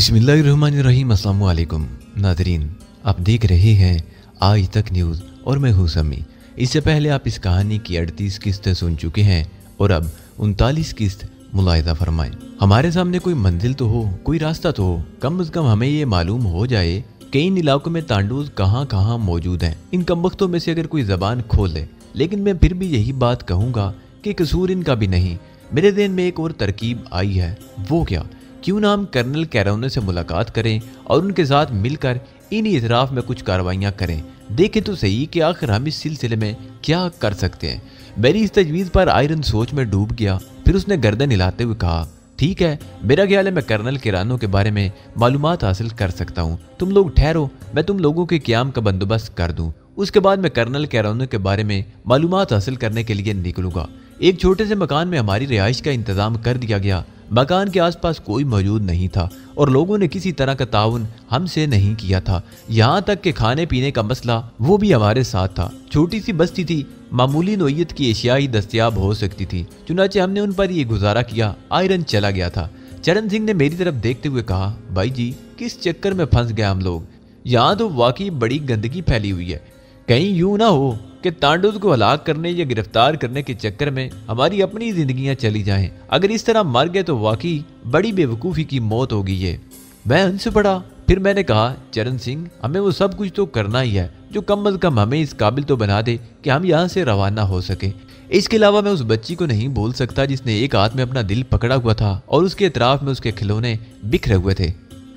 बिस्मिल्लाहिर्रहमानिर्रहीम। अस्सलामु अलैकुम नाज़रीन, आप देख रहे हैं आज तक न्यूज़ और मैं हूँ समी। इससे पहले आप इस कहानी की 38 किस्तें सुन चुके हैं और अब 39 किस्त मुलाहिज़ा फरमाएं। हमारे सामने कोई मंजिल तो हो, कोई रास्ता तो हो, कम से कम हमें ये मालूम हो जाए कि इन इलाकों में तांडूज कहाँ कहाँ मौजूद हैं। इन कमबख्तों में से अगर कोई ज़बान खोल ले, लेकिन मैं फिर भी यही बात कहूँगा कि कसूर इनका भी नहीं। मेरे ज़हन में एक और तरकीब आई है। वो क्या, क्यों ना हम कर्नल कैरोने से मुलाकात करें और उनके साथ मिलकर इन इतराफ़ में कुछ कार्रवाइयाँ करें। देखें तो सही कि आखिर हम इस सिलसिले में क्या कर सकते हैं। मेरी इस तजवीज़ पर आयरन सोच में डूब गया। फिर उसने गर्दन हिलाते हुए कहा, ठीक है, मेरा ख्याल है मैं कर्नल किरानों के बारे में मालूमात हासिल कर सकता हूँ। तुम लोग ठहरो, मैं तुम लोगों के क़याम का बंदोबस्त कर दूँ। उसके बाद मैं कर्नल कैरोने के बारे में मालूमात हासिल करने के लिए निकलूँगा। एक छोटे से मकान में हमारी रिहाइश का इंतज़ाम कर दिया गया। मकान के आसपास कोई मौजूद नहीं था और लोगों ने किसी तरह का ताउन हमसे नहीं किया था। यहाँ तक कि खाने पीने का मसला वो भी हमारे साथ था। छोटी सी बस्ती थी, मामूली नोयत की एशिया ही दस्तयाब हो सकती थी। चुनाचे हमने उन पर ये गुजारा किया। आयरन चला गया था। चरण सिंह ने मेरी तरफ देखते हुए कहा, भाई जी, किस चक्कर में फंस गए हम लोग। यहाँ तो वाकई बड़ी गंदगी फैली हुई है। कहीं यूं ना हो कि तांडूज को हलाक करने या गिरफ्तार करने के चक्कर में हमारी अपनी जिंदगियां चली जाएं। अगर इस तरह मर गए तो वाकई बड़ी बेवकूफ़ी की मौत होगी ये। मैं हंस पड़ा। फिर मैंने कहा, चरण सिंह, हमें वो सब कुछ तो करना ही है जो कम अज़ कम हमें इस काबिल तो बना दे कि हम यहाँ से रवाना हो सके। इसके अलावा मैं उस बच्ची को नहीं भूल सकता जिसने एक हाथ में अपना दिल पकड़ा हुआ था और उसके अतराफ में उसके खिलौने बिखरे हुए थे।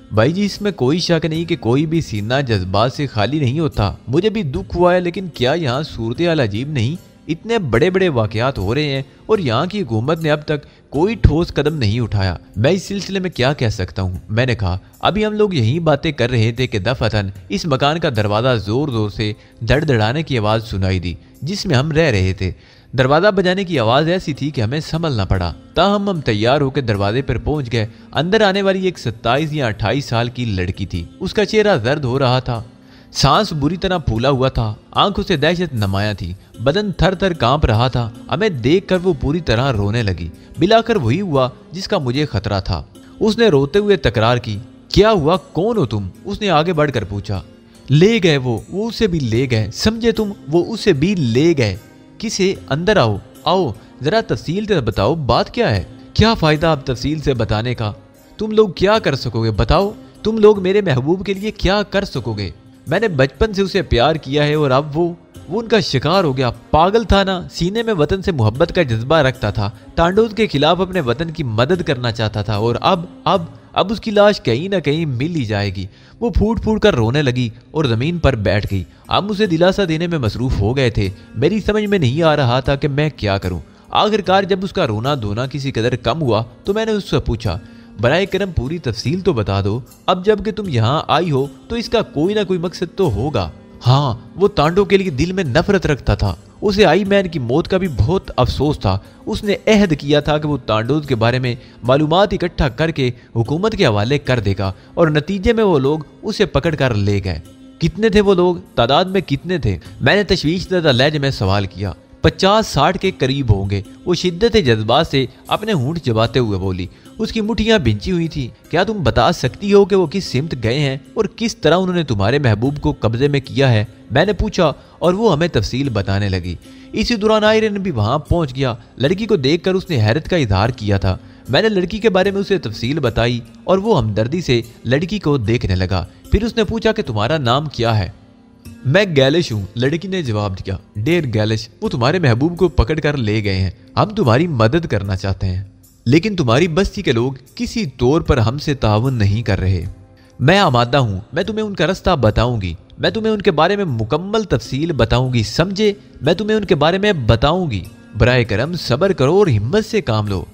भाई जी, इसमें कोई शक नहीं कि कोई भी सीना जज्बात से खाली नहीं होता। मुझे भी दुख हुआ है, लेकिन क्या यहाँ सूरत हाल अजीब नहीं? इतने बड़े बड़े वाकयात हो रहे हैं और यहाँ की हुकूमत ने अब तक कोई ठोस कदम नहीं उठाया। मैं इस सिलसिले में क्या कह सकता हूँ? मैंने कहा, अभी हम लोग यही बातें कर रहे थे कि दफअतन इस मकान का दरवाज़ा ज़ोर ज़ोर से धड़धड़ाने की आवाज़ सुनाई दी जिसमें हम रह रहे थे। दरवाज़ा बजाने की आवाज़ ऐसी थी कि हमें संभलना पड़ा। ताहम हम तैयार होकर दरवाजे पर पहुंच गए। अंदर आने वाली एक 27 या 28 साल की लड़की थी। उसका चेहरा दर्द हो रहा था, सांस बुरी तरह फूला हुआ था, आंखों से दहशत नमाया थी, बदन थर थर कांप रहा था। हमें देखकर वो पूरी तरह रोने लगी। बिलाकर वही हुआ जिसका मुझे खतरा था। उसने रोते हुए तकरार की, क्या हुआ, कौन हो तुम? उसने आगे बढ़कर पूछा। ले गए वो उसे भी ले गए, समझे तुम? वो उसे भी ले गए। किसे? अंदर आओ, आओ, जरा तफसील से बताओ, बात क्या है? क्या फायदा अब तफसील से बताने का? तुम लोग क्या कर सकोगे बताओ? तुम लोग मेरे महबूब के लिए क्या कर सकोगे? मैंने बचपन से उसे प्यार किया है और अब वो उनका शिकार हो गया। पागल था ना, सीने में वतन से मोहब्बत का जज्बा रखता था, तांडूज के खिलाफ अपने वतन की मदद करना चाहता था और अब उसकी लाश कहीं ना कहीं मिल ही जाएगी। वो फूट फूट कर रोने लगी और ज़मीन पर बैठ गई। हम उसे दिलासा देने में मसरूफ़ हो गए थे। मेरी समझ में नहीं आ रहा था कि मैं क्या करूं। आखिरकार जब उसका रोना धोना किसी कदर कम हुआ तो मैंने उससे पूछा, बराए करम पूरी तफसील तो बता दो। अब जब कि तुम यहाँ आई हो तो इसका कोई ना कोई मकसद तो होगा। हाँ, वो तांडो के लिए दिल में नफरत रखता था। उसे आई मैन की मौत का भी बहुत अफसोस था। उसने अहद किया था कि वो तांडोज के बारे में मालूमात इकट्ठा करके हुकूमत के हवाले कर देगा और नतीजे में वो लोग उसे पकड़ कर ले गए। कितने थे वो लोग? तादाद में कितने थे? मैंने तशवीशज़दा लहजे में सवाल किया। 50-60 के करीब होंगे। वो शिद्दत जज्बात से अपने होंठ चबाते हुए बोली। उसकी मुठ्ठियां भिंची हुई थी। क्या तुम बता सकती हो कि वो किस सिमत गए हैं और किस तरह उन्होंने तुम्हारे महबूब को कब्जे में किया है? मैंने पूछा और वो हमें तफसील बताने लगी। इसी दौरान आयरन भी वहां पहुंच गया। लड़की को देखकर उसने हैरत का इजहार किया था। मैंने लड़की के बारे में उसे तफसील बताई और वो हमदर्दी से लड़की को देखने लगा। फिर उसने पूछा कि तुम्हारा नाम क्या है? मैं गैलिश हूँ, लड़की ने जवाब दिया। डेर गैलिश, वो तुम्हारे महबूब को पकड़ कर ले गए हैं। हम तुम्हारी मदद करना चाहते हैं, लेकिन तुम्हारी बस्ती के लोग किसी तौर पर हमसे ताउन नहीं कर रहे। मैं आमादा हूँ, मैं तुम्हें उनका रास्ता बताऊंगी। मैं तुम्हें उनके बारे में मुकम्मल तफसील बताऊंगी, समझे? मैं तुम्हें उनके बारे में बताऊंगी। बराए करम सब्र करो और हिम्मत से काम लो।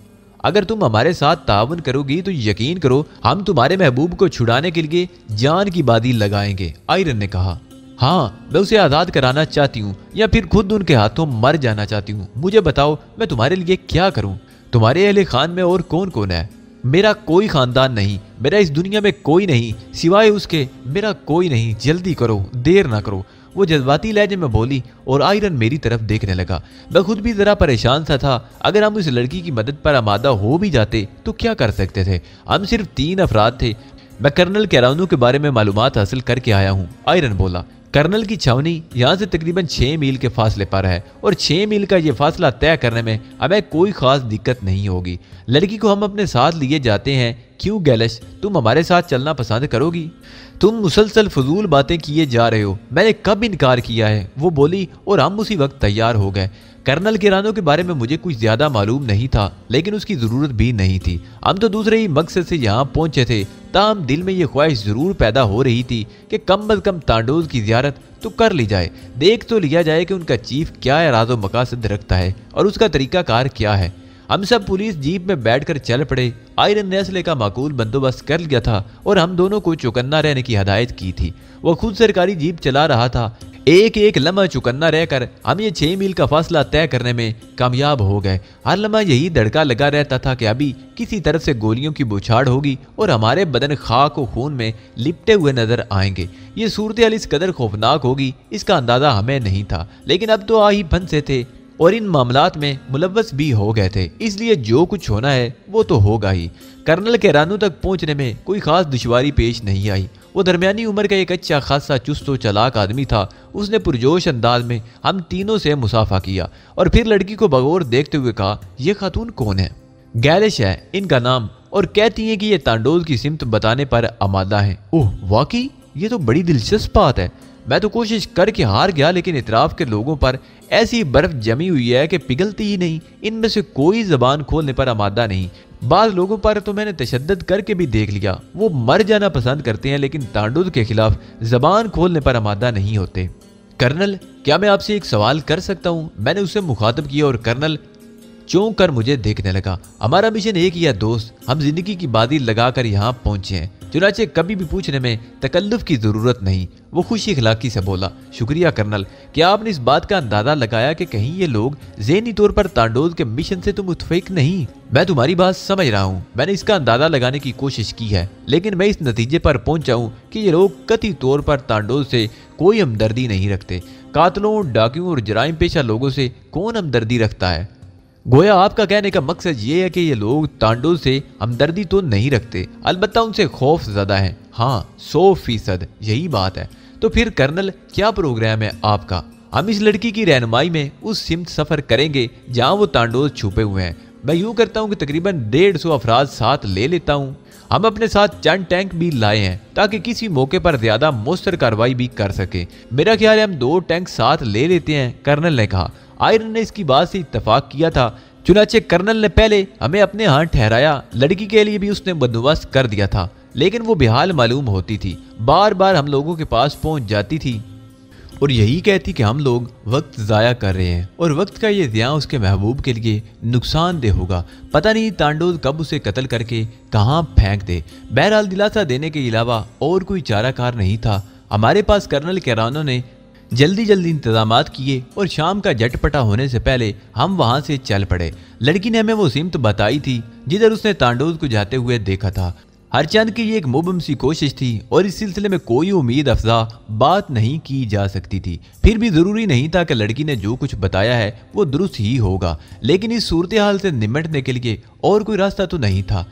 अगर तुम हमारे साथ ताउन करोगी तो यकीन करो हम तुम्हारे महबूब को छुड़ाने के लिए जान की बाजी लगाएंगे। आयरन ने कहा, हाँ, मैं उसे आज़ाद कराना चाहती हूँ या फिर खुद उनके हाथों मर जाना चाहती हूँ। मुझे बताओ, मैं तुम्हारे लिए क्या करूँ? तुम्हारे अहले खान में और कौन कौन है? मेरा कोई खानदान नहीं, मेरा इस दुनिया में कोई नहीं, सिवाय उसके मेरा कोई नहीं। जल्दी करो, देर ना करो। वो जज्बाती लहजे में बोली और आयरन मेरी तरफ देखने लगा। मैं खुद भी जरा परेशान सा था। अगर हम उस लड़की की मदद पर आमादा हो भी जाते तो क्या कर सकते थे? हम सिर्फ 3 अफराद थे। मैं कर्नल केरानू के बारे में मालूमात हासिल करके आया हूँ, आयरन बोला। कर्नल की छावनी यहाँ से तकरीबन 6 मील के फासले पर है और 6 मील का ये फासला तय करने में हमें कोई खास दिक्कत नहीं होगी। लड़की को हम अपने साथ लिए जाते हैं। क्यों गैलश, तुम हमारे साथ चलना पसंद करोगी? तुम मुसलसल फजूल बातें किए जा रहे हो। मैंने कब इनकार किया है, वो बोली और हम उसी वक्त तैयार हो गए। कर्नल केरानू के बारे में मुझे कुछ ज्यादा मालूम नहीं था, लेकिन उसकी जरूरत भी नहीं थी। हम तो दूसरे ही मकसद से यहाँ पहुंचे थे। ताहम दिल में ये ख्वाहिश जरूर पैदा हो रही थी कि कम अज कम तांडोज की जियारत तो कर ली जाए, देख तो लिया जाए कि उनका चीफ क्या इरादो मकासद रखता है और उसका तरीकाकार क्या है। हम सब पुलिस जीप में बैठकर चल पड़े। आयरन ने असले का माकूल बंदोबस्त कर लिया था और हम दोनों को चौकन्ना रहने की हदायत की थी। वो खुद सरकारी जीप चला रहा था। एक एक लम्हा चौकन्ना रहकर हम ये 6 मील का फासला तय करने में कामयाब हो गए। हर लम्हा यही धड़का लगा रहता था कि अभी किसी तरफ से गोलियों की बौछार होगी और हमारे बदन खाक और खून में लिपटे हुए नजर आएंगे। ये सूरत इस कदर खौफनाक होगी, इसका अंदाजा हमें नहीं था, लेकिन अब तो आ ही फंसे थे और इन मामलात में मुलव्वस भी हो गए थे, इसलिए जो कुछ होना है वो तो होगा ही। कर्नल केरानू तक पहुंचने में कोई खास दुश्वारी पेश नहीं आई। वो दरमियानी उम्र का एक अच्छा खासा चुस्त व चालाक आदमी था। उसने पुरजोश अंदाज में हम तीनों से मुसाफा किया और फिर लड़की को बगौर देखते हुए कहा, ये खातून कौन है? गैलिश है इनका नाम, और कहती हैं कि ये तांडोज की सिमत बताने पर आमादा है। ओह वाकई, ये तो बड़ी दिलचस्प बात है। मैं तो कोशिश करके हार गया, लेकिन इतराफ के लोगों पर ऐसी बर्फ जमी हुई है कि पिघलती ही नहीं। इनमें से कोई जबान खोलने पर आमादा नहीं। बाज लोगों पर तो मैंने तशद्दद करके भी देख लिया, वो मर जाना पसंद करते हैं, लेकिन तांडुद के खिलाफ जबान खोलने पर आमादा नहीं होते। कर्नल, क्या मैं आपसे एक सवाल कर सकता हूँ? मैंने उसे मुखातब किया और कर्नल चौंक कर मुझे देखने लगा। हमारा मिशन एक ही है दोस्त, हम जिंदगी की बादी लगाकर यहाँ पहुंचे हैं, चुनाचे कभी भी पूछने में तकल्लुफ की जरूरत नहीं। वो खुशी इखलाकी से बोला, शुक्रिया कर्नल। क्या आपने इस बात का अंदाजा लगाया कि कहीं ये लोग ज़हनी तौर पर तांडोज के मिशन से तो मुतफिक नहीं? मैं तुम्हारी बात समझ रहा हूँ, मैंने इसका अंदाजा लगाने की कोशिश की है, लेकिन मैं इस नतीजे पर पहुंचा हूँ कि ये लोग कतई तौर पर तांडोज से कोई हमदर्दी नहीं रखते। कातलों, डाकियों और जराइम पेशा लोगों से कौन हमदर्दी रखता है? गोया आपका कहने का मकसद ये है कि ये लोग तांडोज से हमदर्दी तो नहीं रखते, अलबत्ता उनसे खौफ ज़्यादा है। हाँ, 100% यही बात है। तो फिर कर्नल, क्या प्रोग्राम है आपका? हम इस लड़की की रहनुमाई में उस सिमत सफ़र करेंगे जहाँ वो तांडोज छुपे हुए हैं। मैं यूँ करता हूँ कि तकरीबन 150 अफराद साथ ले लेता हूँ। हम अपने साथ चंद टैंक भी लाए हैं ताकि किसी मौके पर ज्यादा मौसर कार्रवाई भी कर सके। मेरा ख्याल है हम 2 टैंक साथ ले लेते हैं, कर्नल ने कहा। आयरन ने इसकी बात से इत्तेफाक किया था। चुनाचे कर्नल ने पहले हमें अपने यहाँ ठहराया। लड़की के लिए भी उसने बंदोबस्त कर दिया था, लेकिन वो बेहाल मालूम होती थी, बार बार हम लोगों के पास पहुंच जाती थी और यही कहती कि हम लोग वक्त ज़ाया कर रहे हैं और वक्त का ये ज़िया उसके महबूब के लिए नुकसानदेह होगा। पता नहीं तांडोज कब उसे कत्ल करके कहाँ फेंक दे। बहरहाल दिलासा देने के अलावा और कोई चाराकार नहीं था हमारे पास। कर्नल केरानो ने जल्दी जल्दी इंतजामात किए और शाम का झटपटा होने से पहले हम वहाँ से चल पड़े। लड़की ने हमें वो सिमत बताई थी जिधर उसने तांडोज को जाते हुए देखा था। हरचंद की ये एक मुबम सी कोशिश थी और इस सिलसिले में कोई उम्मीद अफजा बात नहीं की जा सकती थी। फिर भी जरूरी नहीं था कि लड़की ने जो कुछ बताया है वो दुरुस्त ही होगा, लेकिन इस सूरत हाल से निपटने के लिए और कोई रास्ता तो नहीं था।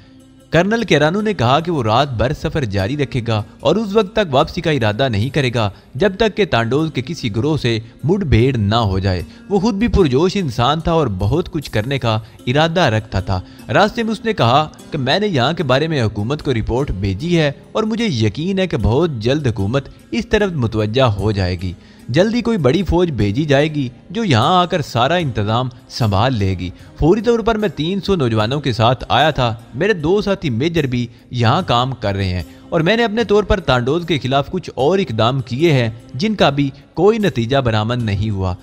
कर्नल केरानू ने कहा कि वो रात भर सफर जारी रखेगा और उस वक्त तक वापसी का इरादा नहीं करेगा जब तक कि तांडोज के किसी ग्रोह से मुठभेड़ ना हो जाए। वो खुद भी पुरजोश इंसान था और बहुत कुछ करने का इरादा रखता था। रास्ते में उसने कहा कि मैंने यहाँ के बारे में हुकूमत को रिपोर्ट भेजी है और मुझे यकीन है कि बहुत जल्द हुकूमत इस तरफ मुतवज्जा हो जाएगी। जल्दी कोई बड़ी फौज भेजी जाएगी जो यहाँ आकर सारा इंतजाम संभाल लेगी। फौरी तौर पर मैं 300 नौजवानों के साथ आया था। मेरे 2 साथी मेजर भी यहाँ काम कर रहे हैं और मैंने अपने तौर पर तांडोज के खिलाफ कुछ और इकदाम किए हैं जिनका भी कोई नतीजा बरामद नहीं हुआ,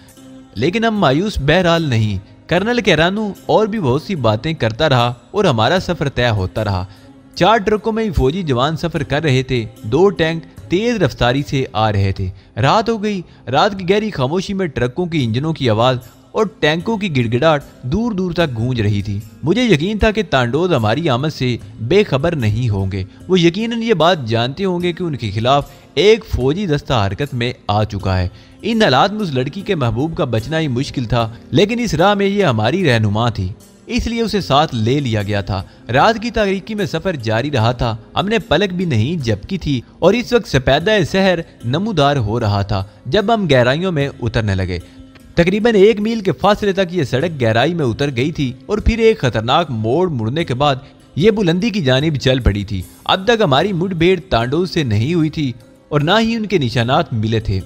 लेकिन हम मायूस बहरहाल नहीं। कर्नल केरानू और भी बहुत सी बातें करता रहा और हमारा सफर तय होता रहा। 4 ट्रकों में फौजी जवान सफर कर रहे थे। 2 टैंक तेज रफ्तारी से आ रहे थे। रात हो गई। रात की गहरी खामोशी में ट्रकों की इंजनों की आवाज और टैंकों की गिड़गिड़ाहट दूर दूर तक गूंज रही थी। मुझे यकीन था कि तांडोज हमारी आमद से बेखबर नहीं होंगे। वो यकीनन ये बात जानते होंगे कि उनके खिलाफ एक फौजी दस्ता हरकत में आ चुका है। इन हालात में उस लड़की के महबूब का बचना ही मुश्किल था, लेकिन इस राह में ये हमारी रहनुमा थी। इसलिए उसे साथ ले लिया गया था। रात की तारीकी में सफर जारी रहा था। हमने पलक भी नहीं झपकी थी और इस वक्त सफेदा शहर नमूदार हो रहा था जब हम गहराइयों में उतरने लगे। तकरीबन 1 मील के फासले तक ये सड़क गहराई में उतर गई थी और फिर एक खतरनाक मोड़ मुड़ने के बाद ये बुलंदी की जानिब चल पड़ी थी। अब तक हमारी मुठभेड़ तांडव से नहीं हुई थी और ना ही उनके निशानात मिले थे।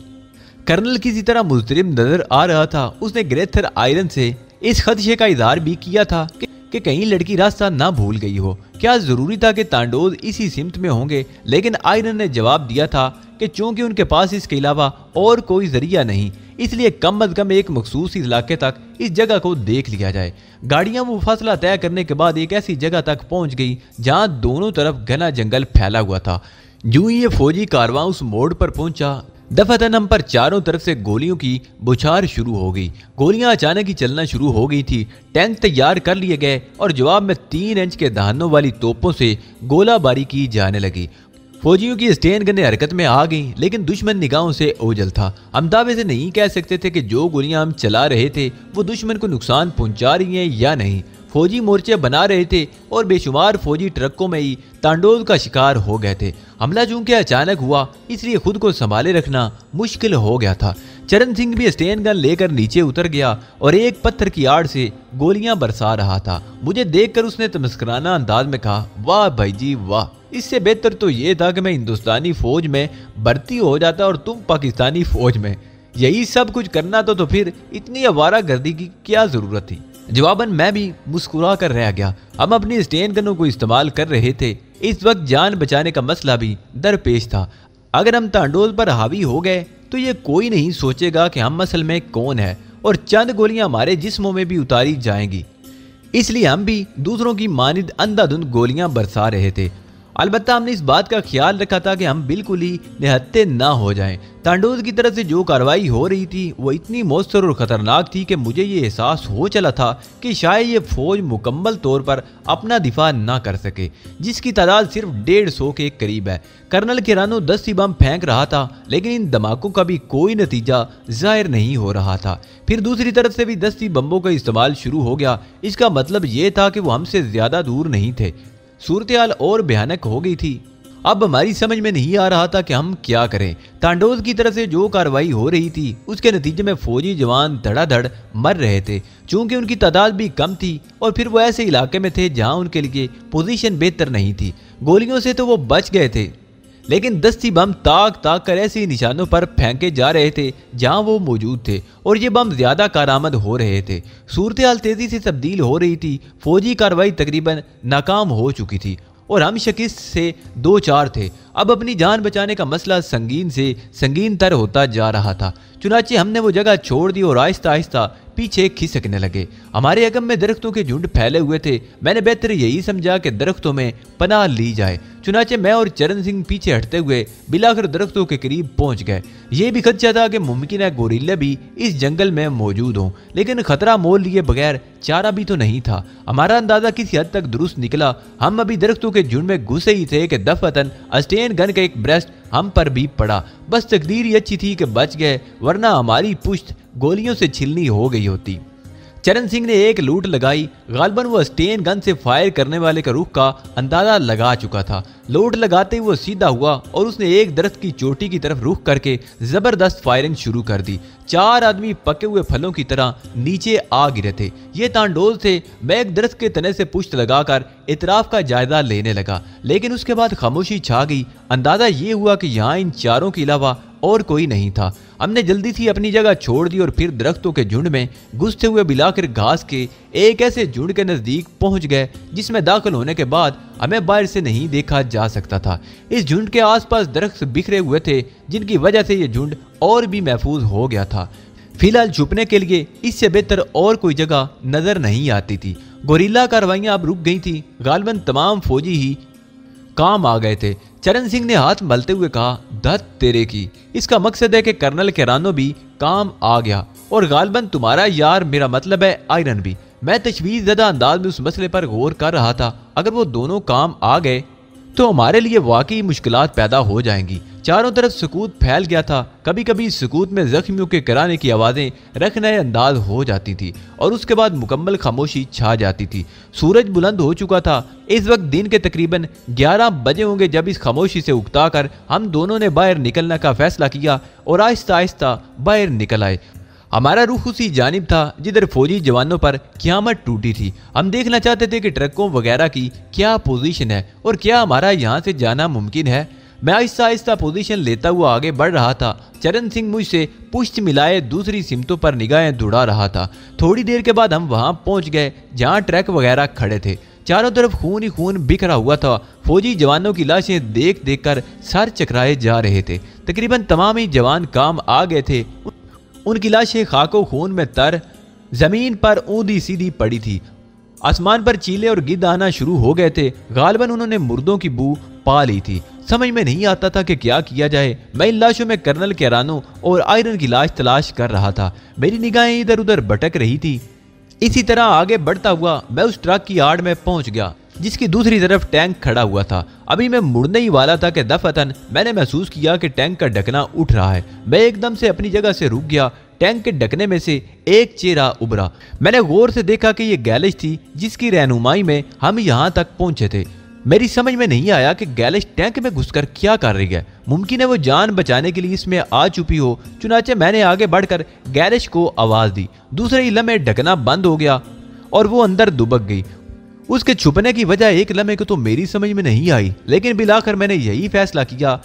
कर्नल किसी तरह मुजरिम नजर आ रहा था। उसने ग्रेथर आयरन से इस खदशे का इजहार भी किया था कि कहीं लड़की रास्ता ना भूल गई हो। क्या जरूरी था कि तांडोज इसी सिमत में होंगे? लेकिन आयरन ने जवाब दिया था कि चूंकि उनके पास इसके अलावा और कोई जरिया नहीं, इसलिए कम अज कम एक मखसूस इलाके तक इस जगह को देख लिया जाए। गाड़ियां वो फासला तय करने के बाद एक ऐसी जगह तक पहुंच गई जहां दोनों तरफ घना जंगल फैला हुआ था। यूं ही ये फौजी कारवां उस मोड़ पर पहुंचा, दफातन हम पर चारों तरफ से गोलियों की बुछार शुरू हो गई। गोलियां अचानक ही चलना शुरू हो गई थी। टैंक तैयार कर लिए गए और जवाब में 3 इंच के दहानों वाली तोपों से गोलाबारी की जाने लगी। फौजियों की स्टेन गनें हरकत में आ गईं, लेकिन दुश्मन निगाहों से ओझल था। हम दावे से नहीं कह सकते थे कि जो गोलियां हम चला रहे थे वो दुश्मन को नुकसान पहुंचा रही हैं या नहीं। फौजी मोर्चे बना रहे थे और बेशुमार फौजी ट्रकों में ही तांडोज का शिकार हो गए थे। हमला चूंकि अचानक हुआ, इसलिए खुद को संभाले रखना मुश्किल हो गया था। चरण सिंह भी स्टेन गन लेकर नीचे उतर गया और एक पत्थर की आड़ से गोलियां बरसा रहा था। मुझे देखकर उसने तमस्कराना अंदाज में कहा, वाह भाई जी वाह, इससे बेहतर तो ये था कि मैं हिंदुस्तानी फौज में भर्ती हो जाता और तुम पाकिस्तानी फौज में। यही सब कुछ करना तो फिर इतनी आवारागर्दी की क्या जरूरत थी? जवाबन मैं भी मुस्कुरा कर रह गया। हम अपनी स्टेन गनों को इस्तेमाल कर रहे थे। इस वक्त जान बचाने का मसला भी दरपेश था। अगर हम तांडोज पर हावी हो गए तो ये कोई नहीं सोचेगा कि हम असल में कौन है और चंद गोलियां हमारे जिस्मों में भी उतारी जाएंगी। इसलिए हम भी दूसरों की मानिद अंधाधुंध गोलियां बरसा रहे थे। अलबत्ता हमने इस बात का ख्याल रखा था कि हम बिल्कुल ही निहत्ते ना हो जाएं। तांडोज की तरफ से जो कार्रवाई हो रही थी वो इतनी मौसर और खतरनाक थी कि मुझे ये एहसास हो चला था कि शायद ये फौज मुकम्मल तौर पर अपना दिफा ना कर सके, जिसकी तादाद सिर्फ 150 के करीब है। कर्नल किरानो 10 बम फेंक रहा था, लेकिन इन धमाकों का भी कोई नतीजा जाहिर नहीं हो रहा था। फिर दूसरी तरफ से भी 10 बम्बों का इस्तेमाल शुरू हो गया। इसका मतलब ये था कि वो हमसे ज्यादा दूर नहीं थे। सूरत हाल और भयानक हो गई थी। अब हमारी समझ में नहीं आ रहा था कि हम क्या करें। तांडोज की तरफ से जो कार्रवाई हो रही थी उसके नतीजे में फौजी जवान धड़ाधड़ मर रहे थे, चूंकि उनकी तादाद भी कम थी और फिर वो ऐसे इलाके में थे जहां उनके लिए पोजीशन बेहतर नहीं थी। गोलियों से तो वो बच गए थे, लेकिन 10 बम ताक ताक कर ऐसे निशानों पर फेंके जा रहे थे जहां वो मौजूद थे और ये बम ज्यादा कारामद हो रहे थे। सूरत हाल तेजी से तब्दील हो रही थी। फौजी कार्रवाई तकरीबन नाकाम हो चुकी थी और हम शिकस्त से 2-4 थे। अब अपनी जान बचाने का मसला संगीन से संगीन तर होता जा रहा था। चुनाचे हमने वो जगह छोड़ दी और आहिस्ता आहिस्ता पीछे खिसकने लगे। हमारे अगम में दरख्तों के झुंड फैले हुए थे। मैंने बेहतर यही समझा कि दरख्तों में पनाह ली जाए। चुनाचे मैं और चरण सिंह पीछे हटते हुए बिलाकर दरख्तों के करीब पहुंच गए। ये भी खदशा था कि मुमकिन है गोरिल्ले भी इस जंगल में मौजूद हों, लेकिन खतरा मोल लिए बगैर चारा भी तो नहीं था। हमारा अंदाजा किसी हद तक दुरुस्त निकला। हम अभी दरख्तों के झुंड में घुसे ही थे कि दफअतन स्टेन गन का एक ब्रेस्ट हम पर भी पड़ा। बस तकदीर ही अच्छी थी कि बच गए, वरना हमारी पुश्त गोलियों से छिलनी हो गई होती। चरण सिंह ने एक लूट लगाई। गालबन वो स्टेन गन से फायर करने वाले का रुख का अंदाजा लगा चुका था। लूट लगाते ही वो सीधा हुआ और उसने एक दरख्त की चोटी की तरफ रुख करके जबरदस्त फायरिंग शुरू कर दी। 4 आदमी पके हुए फलों की तरह नीचे आ गिरे थे। ये तांडोज थे। मैं एक दरख्त के तने से पुश्त लगाकर इतराफ का जायजा लेने लगा, लेकिन उसके बाद खामोशी छा गई। अंदाजा ये हुआ कि यहाँ इन चारों के अलावा और कोई नहीं था। हमने जल्दी से अपनी जगह छोड़ दी और फिर दरख्तों के झुंड में घुसते हुए बिलाकर घास के एक ऐसे झुंड के नजदीक पहुंच गए जिसमें दाखिल होने के बाद हमें बाहर से नहीं देखा जा सकता था। इस झुंड के आसपास दरख्त बिखरे हुए थे, जिनकी वजह से यह झुंड और भी महफूज हो गया था। फिलहाल छुपने के लिए इससे बेहतर और कोई जगह नजर नहीं आती थी। गोरिल्ला कार्रवाइयां अब रुक गई थी। गालबन तमाम फौजी ही काम आ गए थे। चरण सिंह ने हाथ मलते हुए कहा, धत तेरे की, इसका मकसद है कि कर्नल किरानो भी काम आ गया और गालबन तुम्हारा यार, मेरा मतलब है आयरन भी। मैं तशवीश ज़दा अंदाज में उस मसले पर गौर कर रहा था। अगर वो दोनों काम आ गए तो हमारे लिए वाकई मुश्किलात पैदा हो जाएंगी। चारों तरफ सुकूत फैल गया था। कभी कभी इस सुकूत में जख्मियों के कराने की आवाज़ें रखने अंदाज हो जाती थी और उसके बाद मुकम्मल खामोशी छा जाती थी। सूरज बुलंद हो चुका था। इस वक्त दिन के तकरीबन 11 बजे होंगे जब इस खामोशी से उकता कर हम दोनों ने बाहर निकलने का फैसला किया और आहिस्ता आहिस्ता बाहर निकल आए। हमारा रुख उसी जानिब था जिधर फौजी जवानों पर क़यामत टूटी थी। हम देखना चाहते थे कि ट्रकों वगैरह की क्या पोजीशन है और क्या हमारा यहाँ से जाना मुमकिन है। मैं आहिस्ता आहिस्ता पोजीशन लेता हुआ आगे बढ़ रहा था। चरण सिंह मुझसे पुश्त मिलाए दूसरी सिमतों पर निगाहें दौड़ा रहा था। थोड़ी देर के बाद हम वहाँ पहुँच गए जहाँ ट्रक वगैरह खड़े थे। चारों तरफ खून ही खून बिखरा हुआ था। फौजी जवानों की लाशें देख देख कर सर चकराए जा रहे थे। तकरीबन तमाम ही जवान काम आ गए थे। उनकी लाशें खाको खून में तर जमीन पर ऊंधी सीधी पड़ी थी। आसमान पर चीले और गिद्ध आना शुरू हो गए थे। गालिबन उन्होंने मुर्दों की बू पा ली थी। समझ में नहीं आता था कि क्या किया जाए। मैं इन लाशों में कर्नल कैरानो और आयरन की लाश तलाश कर रहा था। मेरी निगाहें इधर उधर भटक रही थी। इसी तरह आगे बढ़ता हुआ मैं उस ट्रक की आड़ में पहुंच गया जिसकी दूसरी तरफ टैंक खड़ा हुआ था। अभी मैं मुड़ने ही वाला था कि दफअतन मैंने महसूस किया कि टैंक का ढकना उठ रहा है। मैं एकदम से अपनी जगह से रुक गया। टैंक के ढकने में से एक चेहरा उभरा। मैंने गौर से देखा कि यह गैलिश थी जिसकी रहनुमाई में हम यहाँ तक पहुंचे थे। मेरी समझ में नहीं आया कि गैलिश टैंक में घुसकर क्या कर रही है। मुमकिन है वो जान बचाने के लिए इसमें आ चुकी हो। चुनाचे मैंने आगे बढ़कर गैलिश को आवाज दी। दूसरे ही लम्हे ढकना बंद हो गया और वो अंदर दुबक गई। उसके छुपने की वजह एक लम्हे को तो मेरी समझ में नहीं आई, लेकिन बिलाखिर मैंने यही फैसला किया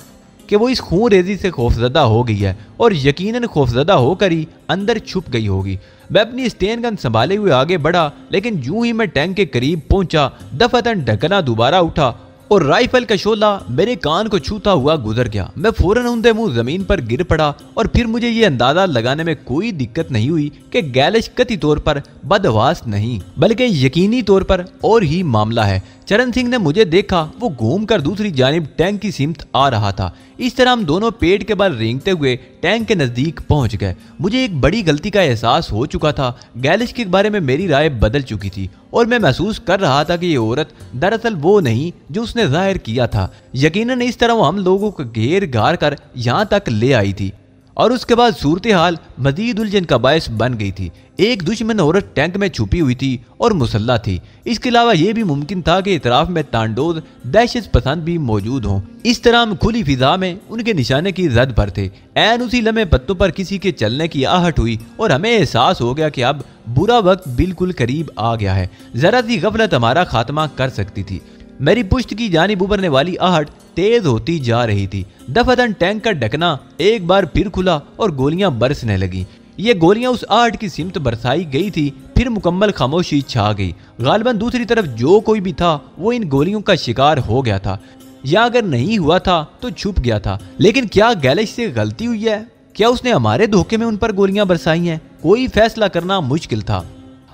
कि वो इस खून रेजी से खौफजदा हो गई है और यकीनन खौफजदा होकर ही अंदर छुप गई होगी। मैं अपनी स्टेन गन संभाले हुए आगे बढ़ा, लेकिन यूं ही मैं टैंक के करीब पहुंचा दफअतन ढकना दोबारा उठा और राइफल का शोला मेरे कान को छूता हुआ गुजर गया। मैं फौरन उंधे मुंह जमीन पर गिर पड़ा और फिर मुझे ये अंदाजा लगाने में कोई दिक्कत नहीं हुई कि गैलिश कतई तौर पर बदहवास नहीं बल्कि यकीनी तौर पर और ही मामला है। चरण सिंह ने मुझे देखा। वो घूमकर दूसरी जानिब टैंक की सिमत आ रहा था। इस तरह हम दोनों पेट के बल रेंगते हुए टैंक के नजदीक पहुंच गए। मुझे एक बड़ी गलती का एहसास हो चुका था। गैलिश के बारे में मेरी राय बदल चुकी थी और मैं महसूस कर रहा था कि ये औरत दरअसल वो नहीं जो उसने जाहिर किया था। यकीनन इस तरह वो हम लोगों को घेर घार कर यहाँ तक ले आई थी और उसके बाद सूरत हाल मजीद उलझन का बायस बन गई थी। एक दुश्मन औरत टैंक में छुपी हुई थी और मुसल्ला थी। इसके अलावा यह भी मुमकिन था कि इतराफ में तांडोज दहशत पसंद भी मौजूद हों। इस तरह हम खुली फिजा में उनके निशाने की जद पर थे। ऐन उसी लम्हे पत्तों पर किसी के चलने की आहट हुई और हमें एहसास हो गया कि अब बुरा वक्त बिल्कुल करीब आ गया है। जरा सी गफलत हमारा खात्मा कर सकती थी। मेरी पुश्त की जानिब उभरने वाली आहट तेज होती जा रही थी। दफअतन टैंक का ढकना एक बार फिर खुला और गोलियां बरसने लगी। ये गोलियां उस आहट की सिमत बरसाई गई थी। फिर मुकम्मल खामोशी छा गई। गालिबन दूसरी तरफ जो कोई भी था वो इन गोलियों का शिकार हो गया था या अगर नहीं हुआ था तो छुप गया था। लेकिन क्या गैलिश से गलती हुई है? क्या उसने हमारे धोखे में उन पर गोलियां बरसाई हैं? कोई फैसला करना मुश्किल था।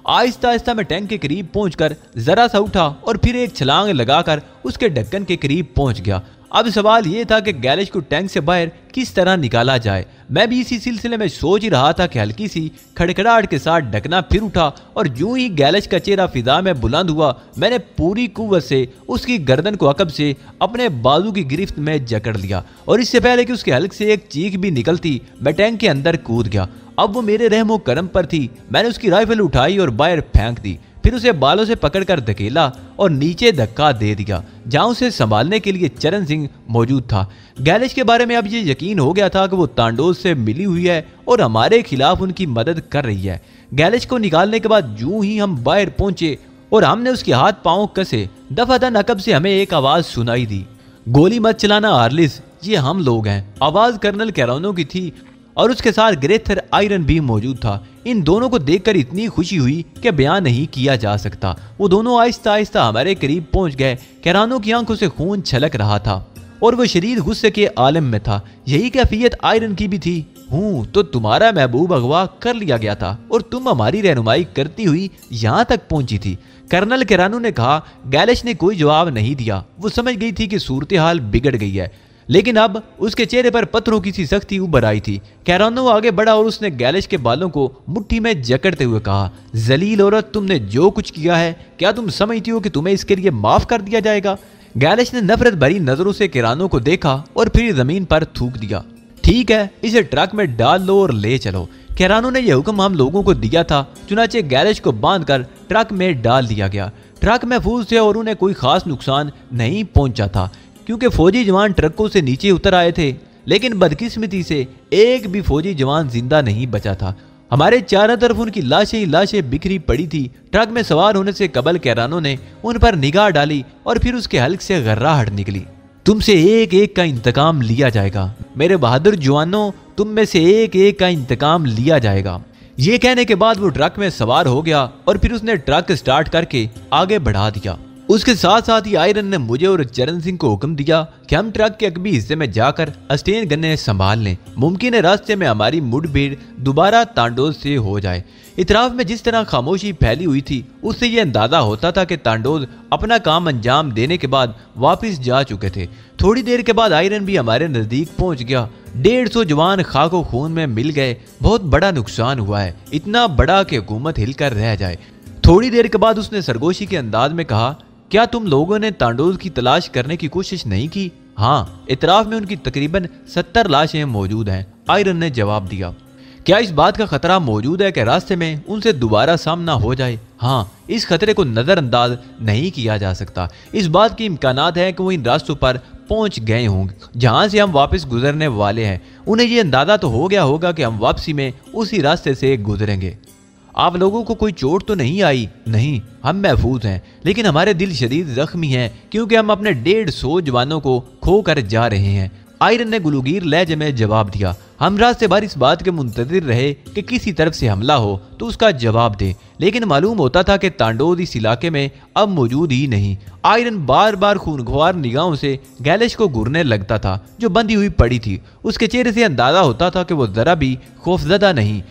आहिस्ता आहिस्ता मैं टैंक के करीब पहुंचकर जरा सा उठा और फिर एक छलांग लगाकर उसके ढक्कन के करीब पहुंच गया। अब सवाल यह था कि गैलिश को टैंक से बाहर किस तरह निकाला जाए। मैं भी इसी सिलसिले में सोच ही रहा था कि हल्की सी खड़खड़ाहट के साथ ढकना फिर उठा और यूं ही गैलिश का चेहरा फिजा में बुलंद हुआ। मैंने पूरी कुव्वत से उसकी गर्दन को अकब से अपने बाजू की गिरफ्त में जकड़ लिया और इससे पहले कि उसके हल्क से एक चीख भी निकलती मैं टैंक के अंदर कूद गया। अब वो मेरे रहमो करम पर थी। मैंने उसकी राइफल उठाई और बाहर फेंक दी। फिर उसे बालों से पकड़कर धकेला और नीचे धक्का दे दिया जहां उसे संभालने के लिए चरण सिंह मौजूद था। गैलिश के बारे में अब ये यकीन हो गया था कि वो तांडोज से मिली हुई है और हमारे खिलाफ उनकी मदद कर रही है। गैलिश को निकालने के बाद यूं ही हम बाहर पहुंचे और हमने उसके हाथ पांव कसे। दफादन अकब से हमें एक आवाज सुनाई दी, गोली मत चलाना हार्लिस, ये हम लोग हैं। आवाज कर्नल कैरानो की थी और उसके साथ ग्रेथर आयरन भी मौजूद था। इन दोनों को देखकर इतनी खुशी हुई कि बयान नहीं किया जा सकता। वो दोनों आहिस्ता आहिस्ता हमारे करीब पहुंच गए। कैरानो की आंखों से खून छलक रहा था और वो शदीद गुस्से के आलम में था। यही कैफियत आयरन की भी थी। हूँ तो तुम्हारा महबूब अगवा कर लिया गया था और तुम हमारी रहनुमाई करती हुई यहाँ तक पहुंची थी। कर्नल कैरानो ने कहा। गैलिश ने कोई जवाब नहीं दिया। वो समझ गई थी कि सूरत हाल बिगड़ गई है, लेकिन अब उसके चेहरे पर पत्थरों की सी सख्ती उभर आई थी। कैरानो आगे बढ़ा और उसने गैलिश के बालों को मुट्ठी में जकड़ते हुए कहा, जलील औरत, तुमने जो कुछ किया है क्या तुम समझती हो कि तुम्हें इसके लिए माफ कर दिया जाएगा? गैलिश ने नफरत भरी नजरों से किरानो को देखा और फिर जमीन पर थूक दिया। ठीक है, इसे ट्रक में डाल लो और ले चलो। किरानो ने यह हुक्म हम लोगों को दिया था, चुनाचे गैलिश को बांधकर ट्रक में डाल दिया गया। ट्रक महफूज थे और उन्हें कोई खास नुकसान नहीं पहुंचा था क्योंकि फौजी जवान ट्रकों से नीचे उतर आए थे, लेकिन बदकिस्मती से एक भी फौजी जवान जिंदा नहीं बचा था। हमारे चारों तरफ उनकी लाशें ही लाशें बिखरी पड़ी थी। ट्रक में सवार होने से कबल किरानो ने उन पर निगाह डाली और फिर उसके हल्क से गर्राहट निकली। तुमसे एक एक का इंतकाम लिया जाएगा मेरे बहादुर जवानों, तुम में से एक एक का इंतकाम लिया जाएगा। ये कहने के बाद वो ट्रक में सवार हो गया और फिर उसने ट्रक स्टार्ट करके आगे बढ़ा दिया। उसके साथ साथ ही आयरन ने मुझे और चरण सिंह को हुक्म दिया कि हम ट्रक के अगबी हिस्से में जाकर अस्टेन गन्ने संभाल लें। मुमकिन है रास्ते में हमारी मुठभेड़ दोबारा तांडोज से हो जाए। इतराफ में जिस तरह खामोशी फैली हुई थी उससे ये अंदाजा होता था कि तांडोज अपना काम अंजाम देने के बाद वापस जा चुके थे। थोड़ी देर के बाद आयरन भी हमारे नजदीक पहुंच गया। 150 जवान खाको खून में मिल गए। बहुत बड़ा नुकसान हुआ है, इतना बड़ा कि हुकूमत हिलकर रह जाए। थोड़ी देर के बाद उसने सरगोशी के अंदाज में कहा, क्या तुम लोगों ने तांडोज की तलाश करने की कोशिश नहीं की? हाँ, इतराफ में उनकी तकरीबन 70 लाशें मौजूद हैं, आयरन ने जवाब दिया। क्या इस बात का खतरा मौजूद है कि रास्ते में उनसे दोबारा सामना हो जाए? हाँ, इस खतरे को नजरअंदाज नहीं किया जा सकता। इस बात की इम्कानात है कि वो इन रास्तों पर पहुंच गए होंगे जहां से हम वापस गुजरने वाले हैं। उन्हें ये अंदाजा तो हो गया होगा कि हम वापसी में उसी रास्ते से गुजरेंगे। आप लोगों को कोई चोट तो नहीं आई? नहीं, हम महफूज हैं, लेकिन हमारे दिल शदीद जख्मी हैं क्योंकि हम अपने 150 जवानों को खो कर जा रहे हैं। आयरन ने गुलूगीर लहजे में जवाब दिया। हम रास्ते भर इस बात के मुंतजिर रहे कि किसी तरफ से हमला हो तो उसका जवाब दे, लेकिन मालूम होता था कि तांडोज इस इलाके में अब मौजूद ही नहीं। आयरन बार बार खूनख्वार निगाहों से गैलिश को घूरने लगता था जो बंधी हुई पड़ी थी। उसके चेहरे से अंदाजा होता था कि वो जरा भी खौफजदा नहीं।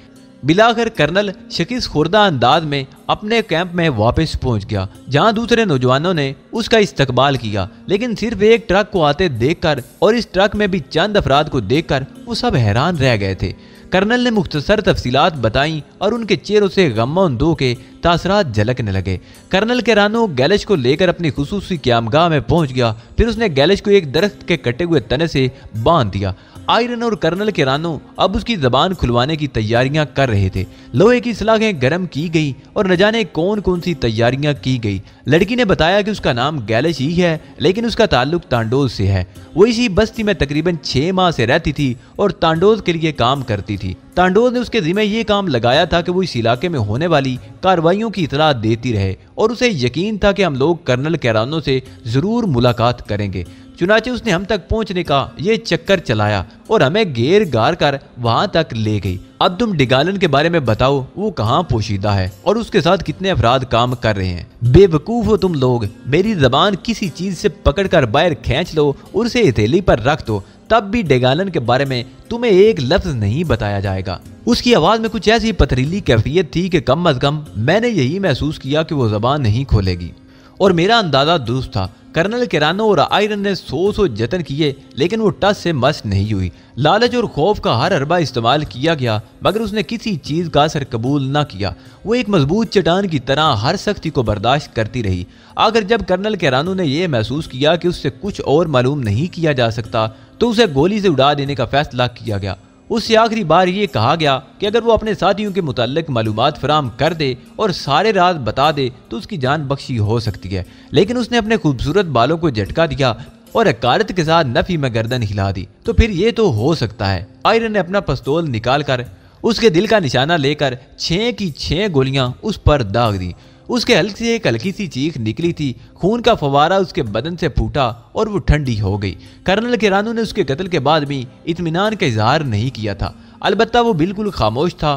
बिलाखिर कर्नल शकीस खुर्दा अंदाज में अपने कैंप में वापस पहुंच गया जहां दूसरे नौजवानों ने उसका इस्तकबाल किया, लेकिन सिर्फ एक ट्रक को आते देखकर और इस ट्रक में भी चंद अफराद को देखकर वो सब हैरान रह गए थे। कर्नल ने मुख्तसर तफसीलात बताई और उनके चेहरों से गम-ओ-दो के तासरात झलकने लगे। कर्नल किरानो गैलिश को लेकर अपनी खुसूसी क़यामगाह में पहुंच गया। फिर उसने गैलिश को एक दरख्त के कटे हुए तने से बांध दिया। आयरन और कर्नल किरानो अब उसकी जबान खुलवाने की तैयारियां कर रहे थे। लोहे की सलाखें गर्म की गई और न जाने कौन कौन सी तैयारियां की गई। लड़की ने बताया कि उसका नाम गैलिश ही है, लेकिन उसका ताल्लुक तांडोज से है। वो इसी बस्ती में तकरीबन 6 माह से रहती थी और तांडोज के लिए काम करती थी। तांडोज ने उसके जिम्मे ये काम लगाया था कि वो इस इलाके में होने वाली कार्रवाइयों की इतला देती रहे और उसे यकीन था कि हम लोग कर्नल किरानो से जरूर मुलाकात करेंगे। चुनाचे उसने हम तक पहुंचने का ये चक्कर चलाया और हमें घेर गार कर वहां तक ले गई। अब तुम डिगालन के बारे में बताओ, वो कहाँ पोशीदा है और उसके साथ कितने अफराद काम कर रहे हैं? बेवकूफ हो तुम लोग, मेरी जबान किसी चीज से पकड़कर बाहर खींच लो और उसे हथेली पर रख दो, तब भी डेगालन के बारे में तुम्हें एक लफ्ज नहीं बताया जाएगा। उसकी आवाज में कुछ ऐसी पथरीली कैफियत थी कि कम अज कम मैंने यही महसूस किया कि वो जबान नहीं खोलेगी। और मेरा अंदाजा दुरुस्त था। कर्नल किरानो और आयरन ने 100 जतन किए, लेकिन वो टस से मस नहीं हुई। लालच और खौफ का हर हरबा इस्तेमाल किया गया, मगर उसने किसी चीज का असर कबूल न किया। वो एक मजबूत चट्टान की तरह हर सख्ती को बर्दाश्त करती रही। आखिर जब कर्नल किरानो ने यह महसूस किया कि उससे कुछ और मालूम नहीं किया जा सकता, तो उसे गोली से उड़ा देने का फैसला किया गया। उससे आखिरी बार ये कहा गया कि अगर वो अपने साथियों के मुताल्लिक मालूमात फराम कर दे और सारे राज बता दे तो उसकी जान बख्शी हो सकती है। लेकिन उसने अपने खूबसूरत बालों को झटका दिया और हकारत के साथ नफी में गर्दन हिला दी। तो फिर ये तो हो सकता है। आयरन ने अपना पिस्तौल निकाल कर उसके दिल का निशाना लेकर 6 की 6 गोलियां उस पर दाग दी। उसके हल्क से एक हल्की सी चीख निकली थी। खून का फवारा उसके बदन से फूटा और वो ठंडी हो गई। कर्नल किरानो ने उसके कत्ल के बाद भी इत्मीनान का इजहार नहीं किया था, अलबत्ता वो बिल्कुल खामोश था।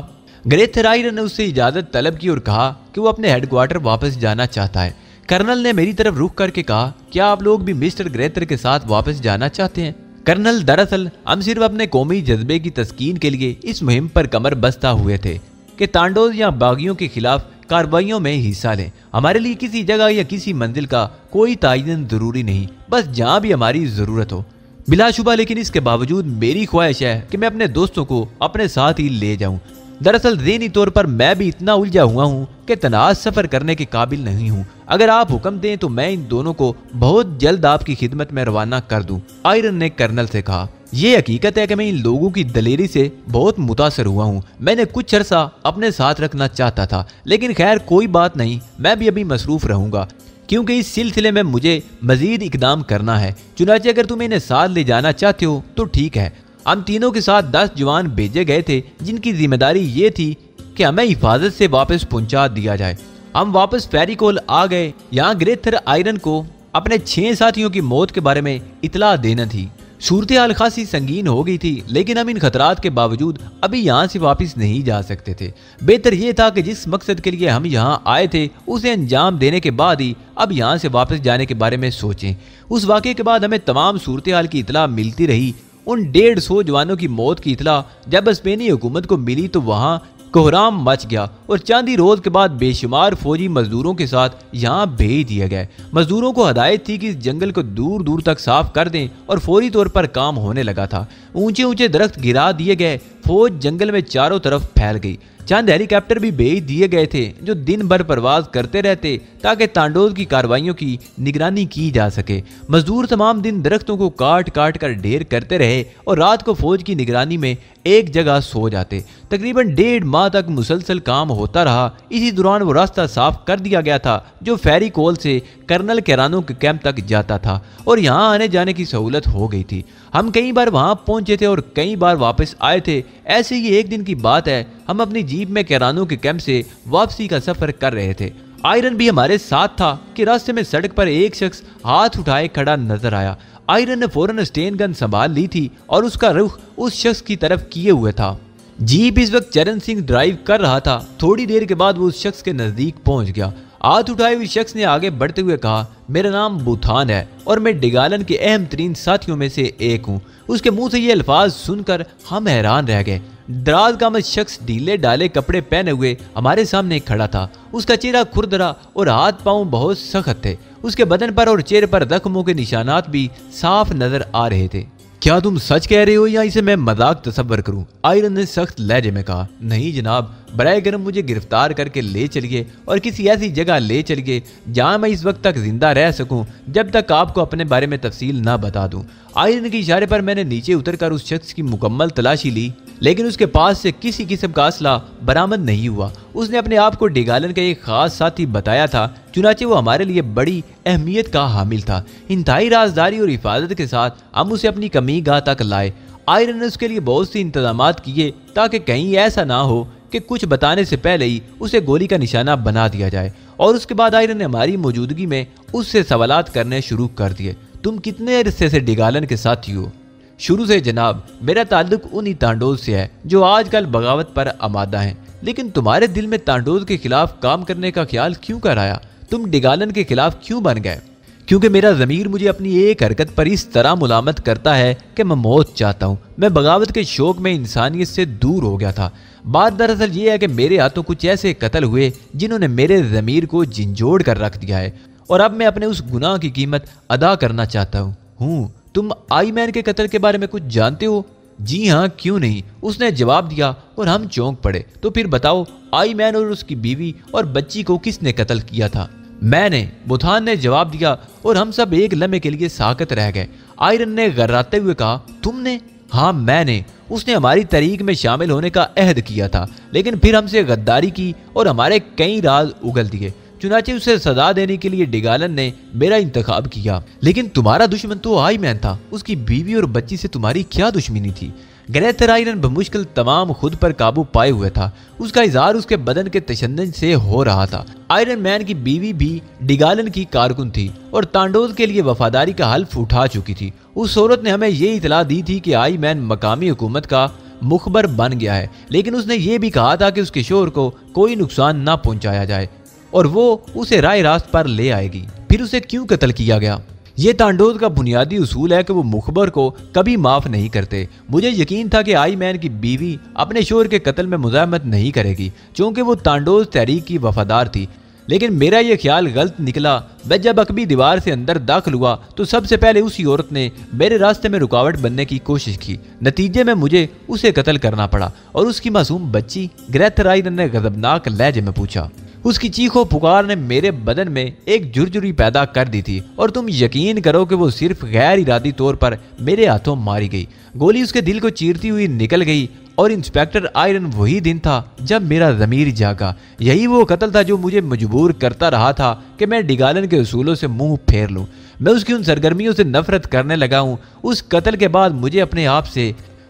ग्रेथर आयरन ने उससे इजाजत तलब की और कहा कि वो अपने हेडक्वार्टर वापस जाना चाहता है। कर्नल ने मेरी तरफ रुख करके कहा, क्या आप लोग भी मिस्टर ग्रेथर के साथ वापस जाना चाहते हैं? कर्नल, दरअसल हम सिर्फ अपने कौमी जज्बे की तस्कीन के लिए इस मुहिम पर कमर बस्ता हुए थे कि तांडोज या बागियों के खिलाफ कार्रवाइयों में हिस्सा लें। हमारे लिए किसी जगह या किसी मंजिल का कोई तयन जरूरी नहीं, बस जहां भी हमारी जरूरत हो। बिलाशुबा लेकिन इसके बावजूद मेरी ख्वाहिश है कि मैं अपने दोस्तों को अपने साथ ही ले जाऊं। दरअसल ज़हनी तौर पर मैं भी इतना उलझा हुआ हूं कि तनाज़ सफर करने के काबिल नहीं हूँ। अगर आप हुक्म दें तो मैं इन दोनों को बहुत जल्द आपकी खिदमत में रवाना कर दूं। आयरन ने कर्नल से कहा, ये हकीकत है कि मैं इन लोगों की दलेरी से बहुत मुतासर हुआ हूँ। मैंने कुछ अरसा अपने साथ रखना चाहता था, लेकिन खैर कोई बात नहीं, मैं भी अभी मसरूफ रहूंगा क्योंकि इस सिलसिले में मुझे मजीद इकदाम करना है। चुनाचे अगर तुम इन्हें साथ ले जाना चाहते हो तो ठीक है। हम तीनों के साथ 10 जवान भेजे गए थे जिनकी जिम्मेदारी ये थी कि हमें हिफाजत से वापस पहुंचा दिया जाए। हम वापस फेरिकोल आ गए। यहाँ ग्रेथर आयरन को अपने 6 साथियों की मौत के बारे में इतला देना थी। सूरत हाल खासी संगीन हो गई थी, लेकिन हम इन खतरात के बावजूद अभी यहाँ से वापस नहीं जा सकते थे। बेहतर यह था कि जिस मकसद के लिए हम यहाँ आए थे उसे अंजाम देने के बाद ही अब यहाँ से वापस जाने के बारे में सोचें। उस वाक़े के बाद हमें तमाम सूरत हाल की इतला मिलती रही। उन 150 जवानों की मौत की इतला जब स्पेनी हुकूमत को मिली तो वहाँ कोहराम मच गया और चंद ही रोज के बाद बेशुमार फौजी मजदूरों के साथ यहाँ भेज दिए गए। मजदूरों को हदायत थी कि इस जंगल को दूर दूर तक साफ कर दें और फौरी तौर पर काम होने लगा था। ऊंचे ऊंचे दरख्त गिरा दिए गए। फौज जंगल में चारों तरफ फैल गई। चंद हेलीकॉप्टर भी भेज दिए गए थे जो दिन भर परवाज करते रहते ताकि तांडोज की कार्रवाइयों की निगरानी की जा सके। मजदूर तमाम दिन दरख्तों को काट काट कर ढेर करते रहे और रात को फौज की निगरानी में एक जगह सो जाते। तकरीबन 1.5 माह तक मुसलसल काम होता रहा। इसी दौरान वो रास्ता साफ कर दिया गया था जो फेरिकोल से कर्नल केरानो के कैंप तक जाता था और यहाँ आने जाने की सहूलत हो गई थी। हम कई बार वहाँ पहुंचे थे और कई बार वापस आए थे। ऐसे ही एक दिन की बात है, हम अपनी जीप में केरानो के कैंप से वापसी का सफर कर रहे थे। आयरन भी हमारे साथ था कि रास्ते में सड़क पर एक शख्स हाथ उठाए खड़ा नजर आया। आयरन ने फौरन स्टेन गन संभाल ली थी और उसका रुख उस शख्स की तरफ किए हुए था। जीप इस वक्त चरण सिंह ड्राइव कर रहा था। थोड़ी देर के बाद वो उस शख्स के नजदीक पहुंच गया। हाथ उठाए हुए शख्स ने आगे बढ़ते हुए कहा, मेरा नाम बुथान है और मैं डिगालन के अहम तरीन साथियों में से एक हूँ। उसके मुंह से ये अल्फाज सुनकर हम हैरान रह गए। दराज का शख्स ढीले डाले कपड़े पहने हुए हमारे सामने खड़ा था। उसका चेहरा खुरदरा और हाथ पांव बहुत सख्त थे। उसके बदन पर और चेहरे पर जख्मों के निशानात भी साफ नजर आ रहे थे। क्या तुम सच कह रहे हो या इसे मैं मजाक तसव्वुर करूं? आयरन ने सख्त लहजे में कहा। नहीं जनाब, बराए करम मुझे गिरफ्तार करके ले चलिए और किसी ऐसी जगह ले चलिए जहां मैं इस वक्त तक जिंदा रह सकूं जब तक आपको अपने बारे में तफसील ना बता दूं। आयरन के इशारे पर मैंने नीचे उतरकर उस शख्स की मुकम्मल तलाशी ली, लेकिन उसके पास से किसी किस्म का असला बरामद नहीं हुआ। उसने अपने आप को डिगालन का एक खास साथी बताया था, चुनाचे वो हमारे लिए बड़ी अहमियत का हामिल था। इंतहाई राजदारी और हिफाजत के साथ हम उसे अपनी कमी गाह तक लाए। आयरन ने उसके लिए बहुत सी इंतजामात किए ताकि कहीं ऐसा ना हो कि कुछ बताने से पहले ही उसे गोली का निशाना बना दिया जाए। और उसके बाद आयरन ने हमारी मौजूदगी में उससे सवालात करने शुरू कर दिए। तुम कितने अरसे से डिगालन के साथी हो? शुरू से जनाब, मेरा ताल्लुक उन्हीं तांडोज से है जो आजकल बगावत पर आमादा हैं। लेकिन तुम्हारे दिल में तांडोज के खिलाफ काम करने का ख्याल क्यों कर आया? तुम डिगालन के खिलाफ क्यों बन गए? क्योंकि मेरा ज़मीर मुझे अपनी एक हरकत पर इस तरह मुलामत करता है कि मैं मौत चाहता हूँ। मैं बगावत के शौक में इंसानियत से दूर हो गया था। बात दरअसल ये है कि मेरे हाथों कुछ ऐसे कत्ल हुए जिन्होंने मेरे ज़मीर को झिंझोड़ कर रख दिया है और अब मैं अपने उस गुनाह की कीमत अदा करना चाहता हूँ। तुम आई मैन के कत्ल के बारे में कुछ जानते हो? जी हाँ, क्यों नहीं, उसने जवाब दिया और हम चौंक पड़े। तो फिर बताओ, आई मैन और उसकी बीवी और बच्ची को किसने कत्ल किया था? मैंने, बुथान ने जवाब दिया और हम सब एक लम्हे के लिए साकत रह गए। आयरन ने गर्राते हुए कहा, तुमने? हाँ मैंने। उसने हमारी तहरीक में शामिल होने का अहद किया था, लेकिन फिर हमसे गद्दारी की और हमारे कई राज उगल दिए। चुनाचे उसे सजा देने के लिए डिगालन ने मेरा इंतखाब किया। लेकिन तुम्हारा दुश्मन तो आई मैन था। उसकी बीवी और बच्ची से तुम्हारी क्या दुश्मनी थी? ग्रेथर आयरन बमुश्किल तमाम खुद पर काबू पाए हुए था। उसका इजहार उसके बदन के तशन्नुन से हो रहा था। आयरन मैन की बीवी भी डिगालन की कारकुन थी और तांडोज के लिए वफादारी का हल्फ उठा चुकी थी। उस औरत ने हमें ये इतला दी थी कि आई मैन मकामी हुकूमत का मुखबर बन गया है, लेकिन उसने ये भी कहा था कि उसके शोहर को कोई नुकसान ना पहुंचाया जाए और वो उसे राय रास्त पर ले आएगी। फिर उसे क्यों कत्ल किया गया? ये तांडोज का बुनियादी उसूल है कि वो मुखबर को कभी माफ नहीं करते। मुझे यकीन था कि आई मैन की बीवी अपने शोहर के कत्ल में मुज़ाहमत नहीं करेगी क्योंकि वो तांडोज तहरीक की वफादार थी, लेकिन मेरा ये ख्याल गलत निकला। मैं जब अकबी दीवार से अंदर दाखिल हुआ तो सबसे पहले उसी औरत ने मेरे रास्ते में रुकावट बनने की कोशिश की। नतीजे में मुझे उसे कत्ल करना पड़ा। और उसकी मासूम बच्ची? ग्रेथर आयरन ने गजबनाक लहजे में पूछा। उसकी चीखों पुकार ने मेरे बदन में एक झुरझुरी पैदा कर दी थी और तुम यकीन करो कि वो सिर्फ गैर इरादी तौर पर मेरे हाथों मारी गई। गोली उसके दिल को चीरती हुई निकल गई और इंस्पेक्टर आयरन वही दिन था जब मेरा ज़मीर जागा। यही वो कत्ल था जो मुझे मजबूर करता रहा था कि मैं डिगालन के उसूलों से मुंह फेर लूं। मैं उसकी उन सरगर्मियों से नफरत करने लगा हूं। उस कत्ल के बाद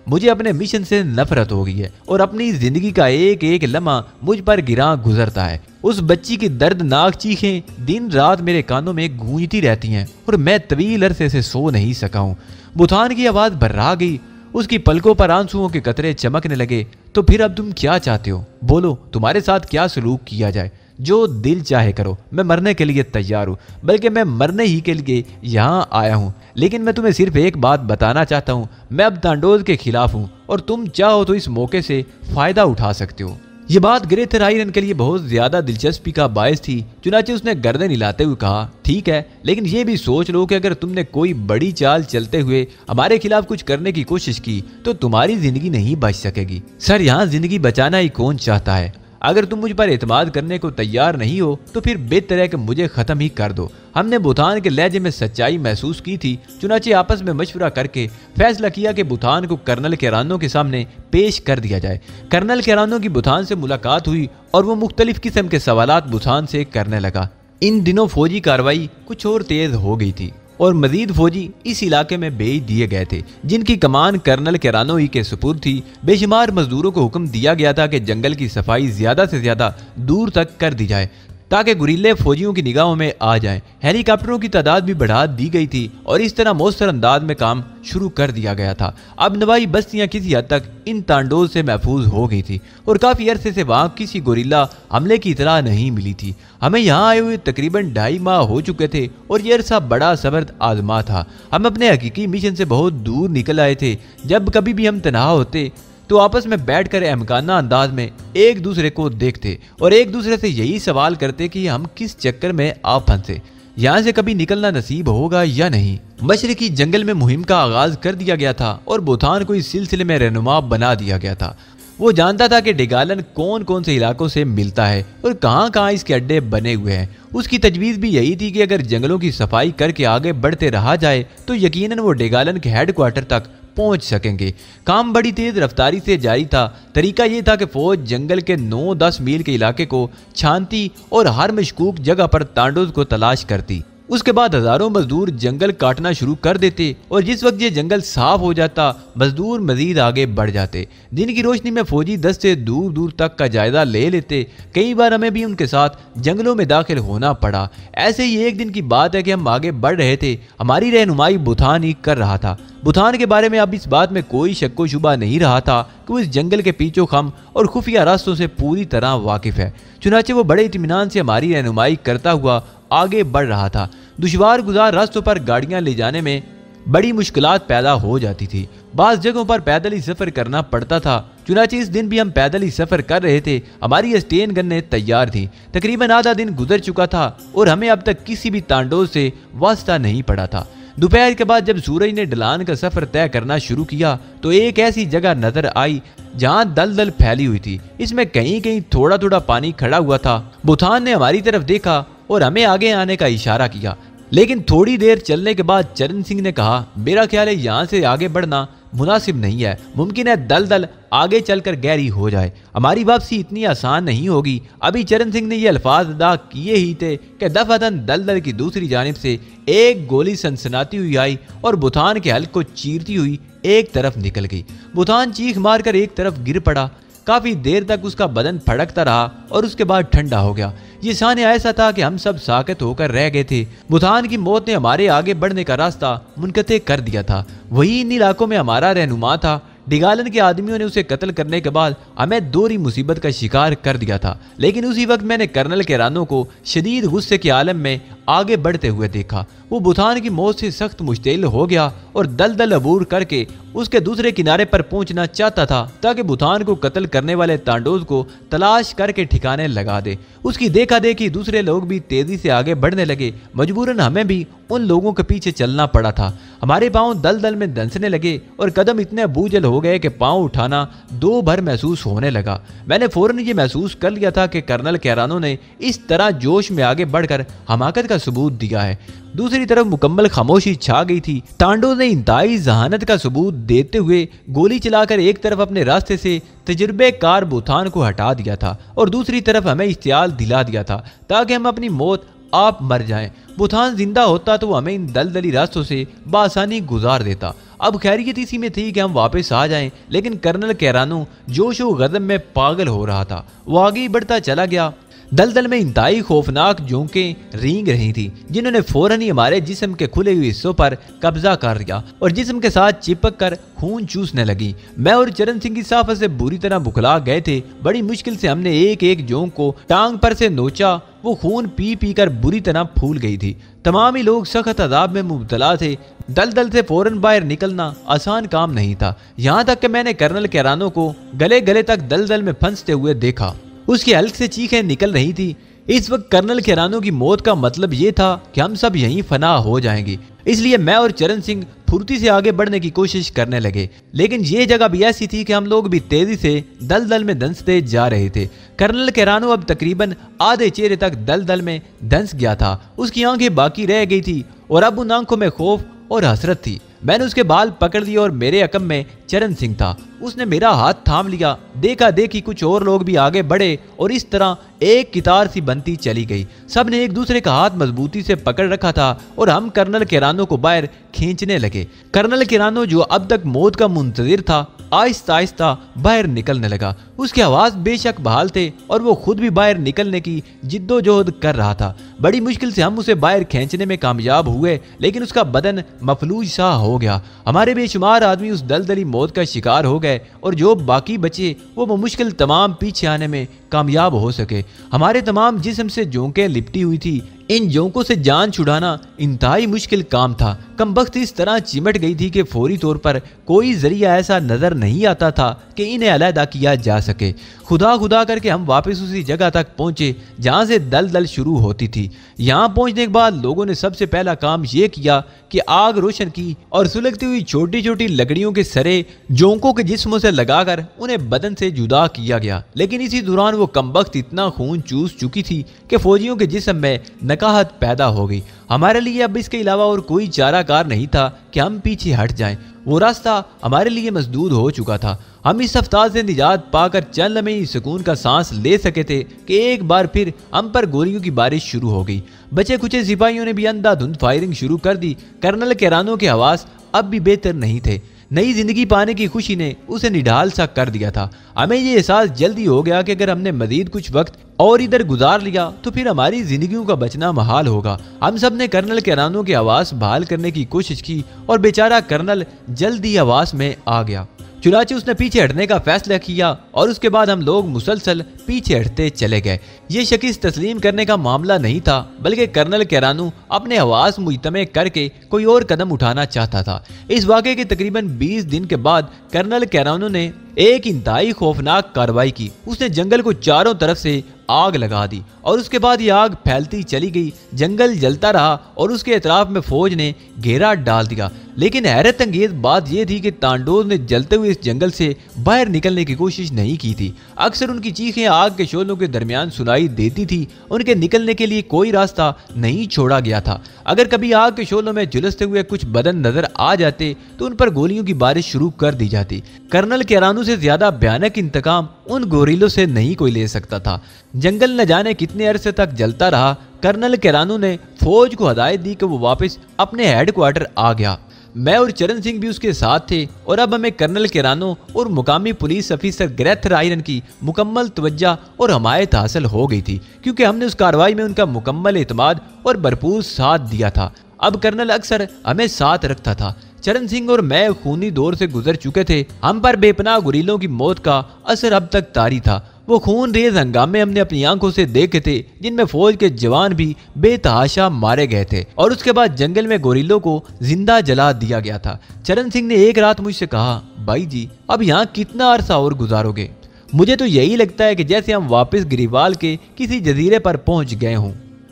मुझे अपने मिशन से नफरत हो गई है और अपनी जिंदगी का एक एक लम्हा मुझ पर गिरा गुजरता है। उस बच्ची की दर्दनाक चीखें दिन रात मेरे कानों में गूंजती रहती हैं और मैं तवील अरसे से सो नहीं सका हूँ। बुथान की आवाज़ भर्रा गई, उसकी पलकों पर आंसुओं के कतरे चमकने लगे। तो फिर अब तुम क्या चाहते हो? बोलो, तुम्हारे साथ क्या सलूक किया जाए? जो दिल चाहे करो, मैं मरने के लिए तैयार हूँ, बल्कि मैं मरने ही के लिए यहाँ आया हूँ। लेकिन मैं तुम्हें सिर्फ एक बात बताना चाहता हूँ, मैं अब तांडोज के खिलाफ हूँ और तुम चाहो तो इस मौके से फायदा उठा सकते हो। ये बात ग्रेथर आयरन के लिए बहुत ज्यादा दिलचस्पी का बायस थी। चुनाचे उसने गर्दन हिलाते हुए कहा, ठीक है, लेकिन ये भी सोच लो कि अगर तुमने कोई बड़ी चाल चलते हुए हमारे खिलाफ कुछ करने की कोशिश की तो तुम्हारी जिंदगी नहीं बच सकेगी। सर, यहाँ जिंदगी बचाना ही कौन चाहता है? अगर तुम मुझ पर एतमाद करने को तैयार नहीं हो तो फिर बेहतर है कि मुझे खत्म ही कर दो। हमने बुथान के लहजे में सच्चाई महसूस की थी। चुनाचे आपस में मशवरा करके फैसला किया कि बुथान को कर्नल केरानो के सामने पेश कर दिया जाए। कर्नल केरानो की बुथान से मुलाकात हुई और वो मुख्तलिफ किस्म के सवालात बुथान से करने लगा। इन दिनों फौजी कार्रवाई कुछ और तेज हो गई थी और मजीद फौजी इस इलाके में भेज दिए गए थे, जिनकी कमान कर्नल केरानो ही के सुपुर्द थी। बेशुमार मजदूरों को हुक्म दिया गया था कि जंगल की सफाई ज्यादा से ज्यादा दूर तक कर दी जाए ताकि गुरीले फौजियों की निगाहों में आ जाएं। हेलीकॉप्टरों की तादाद भी बढ़ा दी गई थी और इस तरह मौसर अंदाज में काम शुरू कर दिया गया था। अब नवाई बस्तियां किसी हद तक इन तांडोज से महफूज हो गई थी और काफी अरसे से वहां किसी गोरिल्ला हमले की इतला नहीं मिली थी। हमें यहाँ आए हुए तकरीबन 2.5 माह हो चुके थे और ये अरसा बड़ा सब्र आजमा था। हम अपने हकीकी मिशन से बहुत दूर निकल आए थे। जब कभी भी हम तनहा होते तो आपस में बैठकर अहमकाना अंदाज में एक दूसरे को देखते और एक दूसरे से यही सवाल करते कि हम किस चक्कर में आ फंसे, यहाँ से कभी निकलना नसीब होगा या नहीं। मशरकी जंगल में मुहिम का आगाज कर दिया गया था और बुथान को इस सिलसिले में रहनुमा बना दिया गया था। वो जानता था कि डिगालन कौन कौन से इलाकों से मिलता है और कहाँ कहाँ इसके अड्डे बने हुए हैं। उसकी तजवीज़ भी यही थी कि अगर जंगलों की सफाई करके आगे बढ़ते रहा जाए तो यकीनन वो डिगालन के हेडक्वार्टर तक पहुंच सकेंगे। काम बड़ी तेज रफ्तारी से जारी था। तरीका यह था कि फौज जंगल के 9-10 मील के इलाके को छानती और हर मशकूक जगह पर तांडोज को तलाश करती। उसके बाद हजारों मजदूर जंगल काटना शुरू कर देते और जिस वक्त ये जंगल साफ हो जाता मजदूर मजीद आगे बढ़ जाते। दिन की रोशनी में फौजी दस्ते दूर दूर तक का जायजा ले लेते। कई बार हमें भी उनके साथ जंगलों में दाखिल होना पड़ा। ऐसे ही एक दिन की बात है कि हम आगे बढ़ रहे थे। हमारी रहनुमाई बुथान ही कर रहा था। बुथान के बारे में अब इस बात में कोई शक्को शुबा नहीं रहा था कि वो इस जंगल के पीछो खम और खुफिया रास्तों से पूरी तरह वाकिफ है। चुनाचे वो बड़े इत्मीनान से हमारी रहनुमाई करता हुआ आगे बढ़ रहा था। दुश्वार गुजार रास्तों पर गाड़ियां ले जाने में बड़ी मुश्किलात पैदा हो जाती थी। बाज़ जगहों पर पैदल ही सफर करना पड़ता था। चुनाचे इस दिन भी हम पैदल ही सफर कर रहे थे। हमारी स्टेन गन्नें तैयार थी। तकरीबन आधा दिन गुजर चुका था और हमें अब तक किसी भी तांडोज से वास्ता नहीं पड़ा था। दोपहर के बाद जब सूरज ने ढलान का सफर तय करना शुरू किया तो एक ऐसी जगह नजर आई जहां दलदल फैली हुई थी। इसमें कहीं कहीं थोड़ा थोड़ा पानी खड़ा हुआ था। बुथान ने हमारी तरफ देखा और हमें आगे आने का इशारा किया, लेकिन थोड़ी देर चलने के बाद चरण सिंह ने कहा, मेरा ख्याल है यहाँ से आगे बढ़ना मुनासिब नहीं है। मुमकिन है दलदल आगे चलकर गहरी हो जाए। हमारी वापसी इतनी आसान नहीं होगी। अभी चरण सिंह ने ये अल्फाज अदा किए ही थे कि दफातन दलदल की दूसरी जानिब से एक गोली सनसनाती हुई आई और बुथान के हल्क को चीरती हुई एक तरफ निकल गई। बुथान चीख मारकर एक तरफ गिर पड़ा। काफी देर तक उसका बदन फड़कता रहा और उसके बाद ठंडा हो गया। ये साने ऐसा था कि हम सब साकित होकर रह गए थे। बुथान की मौत ने हमारे आगे बढ़ने का रास्ता मुनक़ते कर दिया था। वही इन इलाकों में हमारा रहनुमा था। डिगालन के आदमियों ने उसे कत्ल करने के बाद हमें दोहरी मुसीबत का शिकार कर दिया था। लेकिन उसी वक्त मैंने कर्नल केरानो को शदीद गुस्से के आलम में आगे बढ़ते हुए देखा। वो बुथान की मौत से सख्त मुश्तिल हो गया और दलदल अबूर करके उसके दूसरे किनारे पर पहुंचना चाहता था ताकि बुथान को कत्ल करने वाले तांडोज को तलाश करके ठिकाने लगा दे। उसकी देखा देखी दूसरे लोग भी तेजी से आगे बढ़ने लगे। मजबूरन हमें भी उन लोगों के पीछे चलना पड़ा था। हमारे पांव दलदल में दंसने लगे और कदम इतने बूझल हो गए कि पांव उठाना दो भर महसूस होने लगा। मैंने फौरन ये महसूस कर लिया था कि कर्नल कैरानो ने इस तरह जोश में आगे बढ़कर हमाकत का सबूत दिया है। दूसरी तरफ मुकम्मल खामोशी छा गई थी। तांडो ने इंतहाई जहानत का सबूत देते हुए गोली चलाकर एक तरफ अपने रास्ते से तजुर्बेकार बुथान को हटा दिया था और दूसरी तरफ हमें इश्तियाल दिला दिया था ताकि हम अपनी मौत आप मर जाएं। बुथान जिंदा होता तो हमें इन दलदली रास्तों से बासानी गुजार देता। अब खैरियत इसी में थी कि हम वापस आ जाएं, लेकिन कर्नल कैरानो जोश व गज़ब में पागल हो रहा था। वो आगे बढ़ता चला गया। दलदल में इंतहाई खौफनाक झोंकें रेंग रही थी जिन्होंने फौरन ही हमारे जिस्म के खुले हुए हिस्सों पर कब्जा कर लिया और जिस्म के साथ चिपक कर खून चूसने लगी। मैं और चरण सिंह की साफत से बुरी तरह बुखला गए थे। बड़ी मुश्किल से हमने एक एक झोंक को टांग पर से नोचा। वो खून पी पी कर बुरी तरह फूल गई थी। तमाम ही लोग सख्त अजाब में मुब्तला थे। दलदल से फौरन बाहर निकलना आसान काम नहीं था। यहाँ तक कि मैंने कर्नल कैरानो को गले गले तक दलदल में फंसते हुए देखा। उसके हल्क से चीखें निकल रही थी। इस वक्त कर्नल कैरानो की मौत का मतलब ये था कि हम सब यहीं फना हो जाएंगे। इसलिए मैं और चरण सिंह फुर्ती से आगे बढ़ने की कोशिश करने लगे, लेकिन ये जगह भी ऐसी थी कि हम लोग भी तेजी से दलदल में धंसते जा रहे थे। कर्नल कैरानो अब तकरीबन आधे चेहरे तक दलदल में धंस गया था। उसकी आंखें बाकी रह गई थी और अब उन आंखों में खौफ और हसरत थी। मैंने उसके बाल पकड़ लिए और मेरे अकम में चरण सिंह था। उसने मेरा हाथ थाम लिया। देखा देखी कुछ और लोग भी आगे बढ़े और इस तरह एक कितार सी बनती चली गई। सब ने एक दूसरे का हाथ मजबूती से पकड़ रखा था और हम कर्नल कैरानो को बाहर खींचने लगे। कर्नल कैरानो जो अब तक मौत का मुंतजिर था आहिस्ता आहिस्ता बाहर निकलने लगा। उसके आवाज बेशक बहाल थे और वो खुद भी बाहर निकलने की जिद्दोजहद कर रहा था। बड़ी मुश्किल से हम उसे बाहर खींचने में कामयाब हुए, लेकिन उसका बदन मफलूज सा हो गया। हमारे बेशुमार आदमी उस दलदली मौत का शिकार हो गए और जो बाकी बचे वो मुश्किल तमाम पीछे आने में कामयाब हो सके। हमारे तमाम जिस्म से जोंकें लिपटी हुई थी। इन जोंकों से जान छुड़ाना इंतहाई मुश्किल काम था। कमबख्त इस तरह चिमट गई थी कि फौरी तौर पर कोई जरिया ऐसा नजर नहीं आता था कि इन्हें अलहदा किया जा सके। खुदा खुदा करके हम वापस उसी जगह तक पहुंचे जहां से दलदल शुरू होती थी। यहां पहुंचने के बाद लोगों ने सबसे पहला काम यह किया कि आग रोशन की और सुलगती हुई छोटी छोटी लकड़ियों के सरे जोंकों के जिस्मों से लगाकर उन्हें बदन से जुदा किया गया। लेकिन इसी दौरान वो कमबख्त इतना खून चूस चुकी थी कि फौजियों के जिस्म में नकाहत पैदा हो गई। हमारे लिए अब इसके अलावा और कोई चाराकार नहीं था कि हम पीछे हट जाएं। वो रास्ता हमारे लिए मसदूद हो चुका था। हम इस हफ्ताह से निजात पाकर चंद लम्हे ही सुकून का सांस ले सके थे कि एक बार फिर हम पर गोलियों की बारिश शुरू हो गई। बचे कुचे सिपाहियों ने भी अंधाधुंध फायरिंग शुरू कर दी। कर्नल कैरानो के आवाज अब भी बेहतर नहीं थे। नई जिंदगी पाने की खुशी ने उसे निढाल सा कर दिया था। हमें ये एहसास जल्दी हो गया कि अगर हमने मजीद कुछ वक्त और इधर गुजार लिया तो फिर हमारी जिंदगियों का बचना महाल होगा। हम सब ने कर्नल कैरानो की आवाज बहाल करने की कोशिश की और बेचारा कर्नल जल्दी आवाज में आ गया। चुनाचे उसने पीछे हटने का फैसला किया और उसके बाद हम लोग मुसलसल पीछे हटते चले गए। ये शिकस्त तस्लीम करने का मामला नहीं था, बल्कि कर्नल कैरानो अपने आवाज मुजतमे करके कोई और कदम उठाना चाहता था। इस वाक़े के तकरीबन 20 दिन के बाद कर्नल कैरानो ने एक इंतहाई खौफनाक कार्रवाई की। उसने जंगल को चारों तरफ से आग लगा दी और उसके बाद ये आग फैलती चली गई। जंगल जलता रहा और उसके अतराफ में फौज ने घेरा डाल दिया। लेकिन हैरत अंगेज बात यह थी कि तांडोज ने जलते हुए इस जंगल से बाहर निकलने की कोशिश नहीं की थी। अक्सर उनकी चीखें आग के शोलों के दरमियान सुनाई देती थी। उनके निकलने के लिए कोई रास्ता नहीं छोड़ा गया था। अगर कभी आग के शोलों में झुलसते हुए कुछ बदन नजर आ जाते तो उन पर गोलियों की बारिश शुरू कर दी जाती। कर्नल कैरानो से ज्यादा भयानक इंतकाम उन गोरिल्लों से नहीं कोई ले सकता था। जंगल न जाने कितने अरसे तक जलता रहा। कर्नल कैरानो ने फौज को हदायत दी कि वो वापस अपने हेडक्वार्टर आ गया। मैं और चरण सिंह भी उसके साथ थे और अब हमें कर्नल कैरानो और मुकामी पुलिस अफिसर ग्रेथ आयरन की मुकम्मल तवज्जो और हमायत हासिल हो गई थी, क्योंकि हमने उस कार्रवाई में उनका मुकम्मल एतमाद और भरपूर साथ दिया था। अब कर्नल अक्सर हमें साथ रखता था। चरण सिंह और मैं खूनी दौर से गुजर चुके थे। हम पर बेपनाह गुरीलों की मौत का असर अब तक तारी था। वो खून रेज हंगामे हमने अपनी आंखों से देखे थे, जिनमें फौज के जवान भी बेतहाशा मारे गए थे और उसके बाद जंगल में गोरिल्लों को जिंदा जला दिया गया था। चरण सिंह ने एक रात मुझसे कहा, भाई जी अब यहाँ कितना अरसा और गुजारोगे? मुझे तो यही लगता है कि जैसे हम वापस गिरिवाल के किसी जजीरे पर पहुंच गए हों।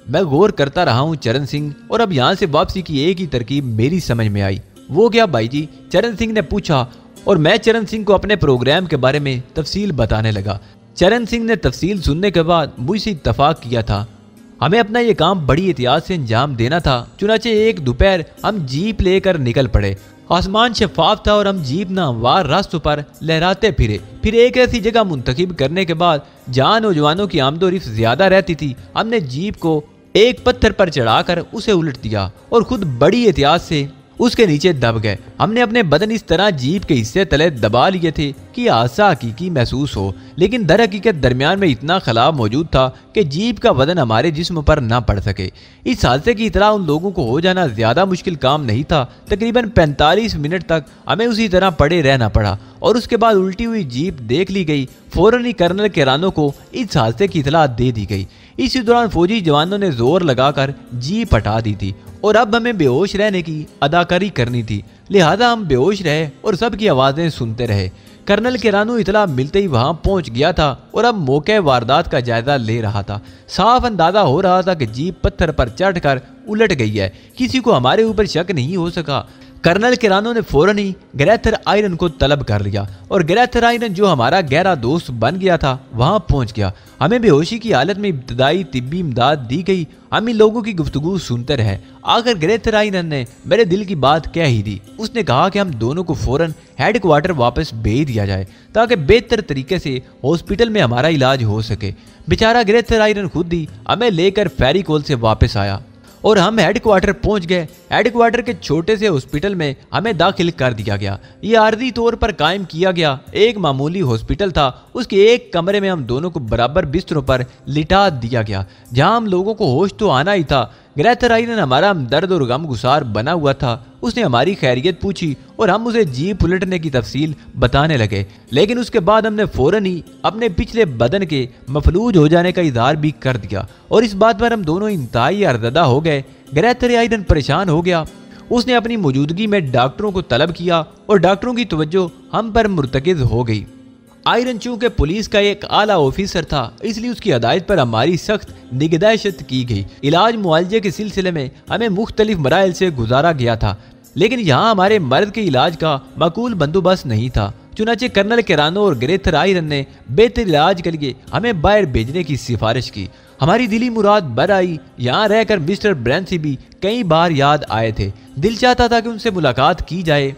मैं गौर करता रहा हूं चरण सिंह, और अब यहाँ से वापसी की एक ही तरकीब मेरी समझ में आई। वो क्या भाई जी? चरण सिंह ने पूछा और मैं चरण सिंह को अपने प्रोग्राम के बारे में तफसील बताने लगा। चरण सिंह ने तफसील सुनने के बाद मुझसे इत्तफाक किया था। हमें अपना ये काम बड़ी एहतियात से अंजाम देना था। चुनाचे एक दोपहर हम जीप लेकर निकल पड़े। आसमान शफाफ था और हम जीप नामवार रास्तों पर लहराते फिरे। फिर एक ऐसी जगह मुंतखब करने के बाद जहाँ नौजवानों की आमदोरफ्त ज्यादा रहती थी, हमने जीप को एक पत्थर पर चढ़ाकर उसे उलट दिया और खुद बड़ी एहतियात से उसके नीचे दब गए। हमने अपने बदन इस तरह जीप के हिस्से तले दबा लिए थे कि आसा हकीकी महसूस हो, लेकिन दर हकीकत दरमियान में इतना खलाव मौजूद था कि जीप का वजन हमारे जिस्म पर ना पड़ सके। इस हादसे की इतला उन लोगों को हो जाना ज्यादा मुश्किल काम नहीं था। तकरीबन 45 मिनट तक हमें उसी तरह पड़े रहना पड़ा और उसके बाद उल्टी हुई जीप देख ली गई। फौरन ही कर्नल किरानो को इस हादसे की इतला दे दी गई। इसी दौरान फौजी जवानों ने जोर लगाकर जीप हटा दी थी और अब हमें बेहोश रहने की अदाकारी करनी थी, लिहाजा हम बेहोश रहे और सबकी आवाजें सुनते रहे। कर्नल किरानू इतला मिलते ही वहां पहुंच गया था और अब मौके वारदात का जायजा ले रहा था। साफ अंदाजा हो रहा था कि जीप पत्थर पर चढ़कर उलट गई है। किसी को हमारे ऊपर शक नहीं हो सका। कर्नल किरानो ने फौरन ही ग्रेथर आयरन को तलब कर लिया और ग्रेथर आयरन जो हमारा गहरा दोस्त बन गया था वहां पहुंच गया। हमें बेहोशी की हालत में इब्तदाई तिब्बी इमदाद दी गई। हम इन लोगों की गुफ्तगू सुनते रहे। आखिर ग्रेथर आयरन ने मेरे दिल की बात कह ही दी। उसने कहा कि हम दोनों को फौरन हेडक्वार्टर वापस भेज दिया जाए ताकि बेहतर तरीके से हॉस्पिटल में हमारा इलाज हो सके। बेचारा ग्रेथर आयरन खुद ही हमें लेकर फेरी कॉल से वापस आया और हम हेडक्वार्टर पहुंच गए। हेडक्वार्टर के छोटे से हॉस्पिटल में हमें दाखिल कर दिया गया। ये आर्जी तौर पर कायम किया गया एक मामूली हॉस्पिटल था। उसके एक कमरे में हम दोनों को बराबर बिस्तरों पर लिटा दिया गया, जहां हम लोगों को होश तो आना ही था। ग्रेथर आयरन हमारा हमदर्द और गमगुसार बना हुआ था। उसने हमारी खैरियत पूछी और हम उसे जीप उलटने की तफसील बताने लगे, लेकिन उसके बाद हमने फौरन ही अपने पिछले बदन के मफलूज हो जाने का इजहार भी कर दिया और इस बात पर हम दोनों इंतहाई अर्ददा हो गए। ग्रेथर आयरन परेशान हो गया। उसने अपनी मौजूदगी में डॉक्टरों को तलब किया और डॉक्टरों की तवज्जो हम पर मुर्तकिज हो गई। आयरन चूंकि पुलिस का एक आला ऑफिसर था, इसलिए उसकी हदायत पर हमारी सख्त निगहदाश्त की गई। इलाज मुआवजे के सिलसिले में हमें मुख्तलिफ मराइल से गुजारा गया था, लेकिन यहाँ हमारे मर्द के इलाज का माकूल बंदोबस्त नहीं था। चुनाचे कर्नल किरानो और ग्रेथर आयरन ने बेहतर इलाज के लिए हमें बाहर भेजने की सिफारिश की। हमारी दिली मुराद बर आई। यहाँ रहकर मिस्टर ब्रेंसी भी कई बार याद आए थे। दिल चाहता था कि उनसे मुलाकात की जाए,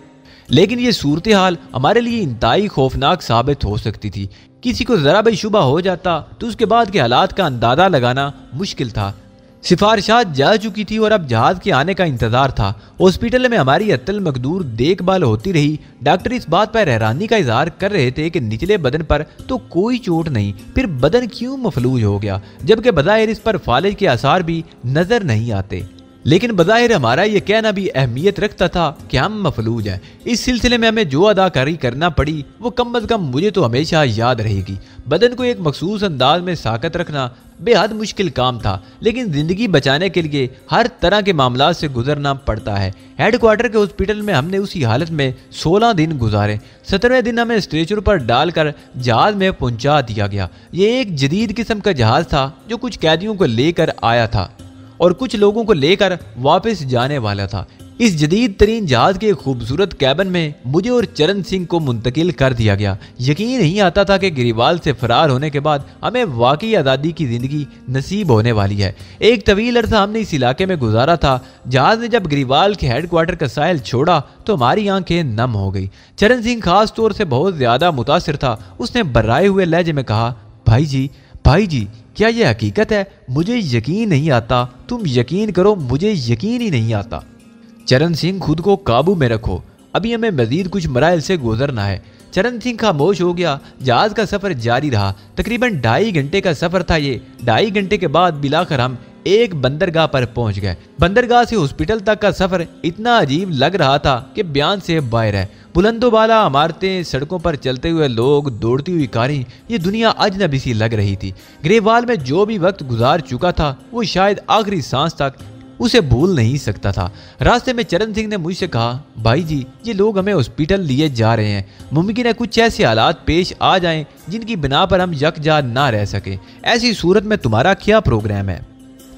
लेकिन ये सूरत हाल हमारे लिए इंतहाई खौफनाक साबित हो सकती थी। किसी को जरा भी शुबा हो जाता तो उसके बाद के हालात का अंदाजा लगाना मुश्किल था। सिफारिशात जा चुकी थी और अब जहाज के आने का इंतजार था। हॉस्पिटल में हमारी अत्तल मकदूर देखभाल होती रही। डॉक्टर इस बात पर हैरानी का इजहार कर रहे थे कि निचले बदन पर तो कोई चोट नहीं, फिर बदन क्यों मफलूज हो गया, जबकि बज़ाहिर इस पर फालिज के आसार भी नजर नहीं आते। लेकिन बज़ाहिर हमारा यह कहना भी अहमियत रखता था कि हम मफलूज हैं। इस सिलसिले में हमें जो अदाकारी करना पड़ी वो कम अज कम मुझे तो हमेशा याद रहेगी। बदन को एक मखसूस अंदाज में साकत रखना बेहद मुश्किल काम था, लेकिन जिंदगी बचाने के लिए हर तरह के मामला से गुजरना पड़ता है। हेडक्वार्टर के हॉस्पिटल में हमने उसी हालत में 16 दिन गुजारे। 17वें दिन हमें स्ट्रेचर पर डालकर जहाज में पहुंचा दिया गया। ये एक जदीद किस्म का जहाज था जो कुछ कैदियों को लेकर आया था और कुछ लोगों को लेकर वापस जाने वाला था। इस जदीद तरीन जहाज के खूबसूरत कैबिन में मुझे और चरण सिंह को मुंतकिल कर दिया गया। यकीन नहीं आता था कि गिरिवाल से फरार होने के बाद हमें वाकई आज़ादी की जिंदगी नसीब होने वाली है। एक तवील अरसा हमने इस इलाके में गुजारा था। जहाज ने जब गिरिवाल के हेडक्वार्टर का साहिल छोड़ा तो हमारी आंखें नम हो गई। चरण सिंह खास तौर से बहुत ज्यादा मुतासिर था। उसने बर्राए हुए लहजे में कहा, भाई जी क्या ये हकीकत है? मुझे यकीन नहीं आता। तुम यकीन करो, मुझे यकीन ही नहीं आता। चरण सिंह, खुद को काबू में रखो, अभी हमें मजीद कुछ मराइल से गुजरना है। चरण सिंह खामोश हो गया। जहाज का सफर जारी रहा। तकरीबन 2.5 घंटे का सफर था ये। 2.5 घंटे के बाद बिलाकर हम एक बंदरगाह पर पहुंच गए। बंदरगाह से हॉस्पिटल तक का सफर इतना अजीब लग रहा था कि बयान से बाहर है। बुलंदोबाला इमारतें, सड़कों पर चलते हुए लोग, दौड़ती हुई कारें, ये दुनिया अजनबी सी लग रही थी। ग्रेवाल में जो भी वक्त गुजार चुका था वो शायद आखिरी सांस तक उसे भूल नहीं सकता था। रास्ते में चरण सिंह ने मुझसे कहा, भाई जी ये लोग हमें हॉस्पिटल लिए जा रहे हैं, मुमकिन है कुछ ऐसे हालात पेश आ जाएं जिनकी बिना पर हम यकजा ना रह सके। ऐसी सूरत में तुम्हारा क्या प्रोग्राम है?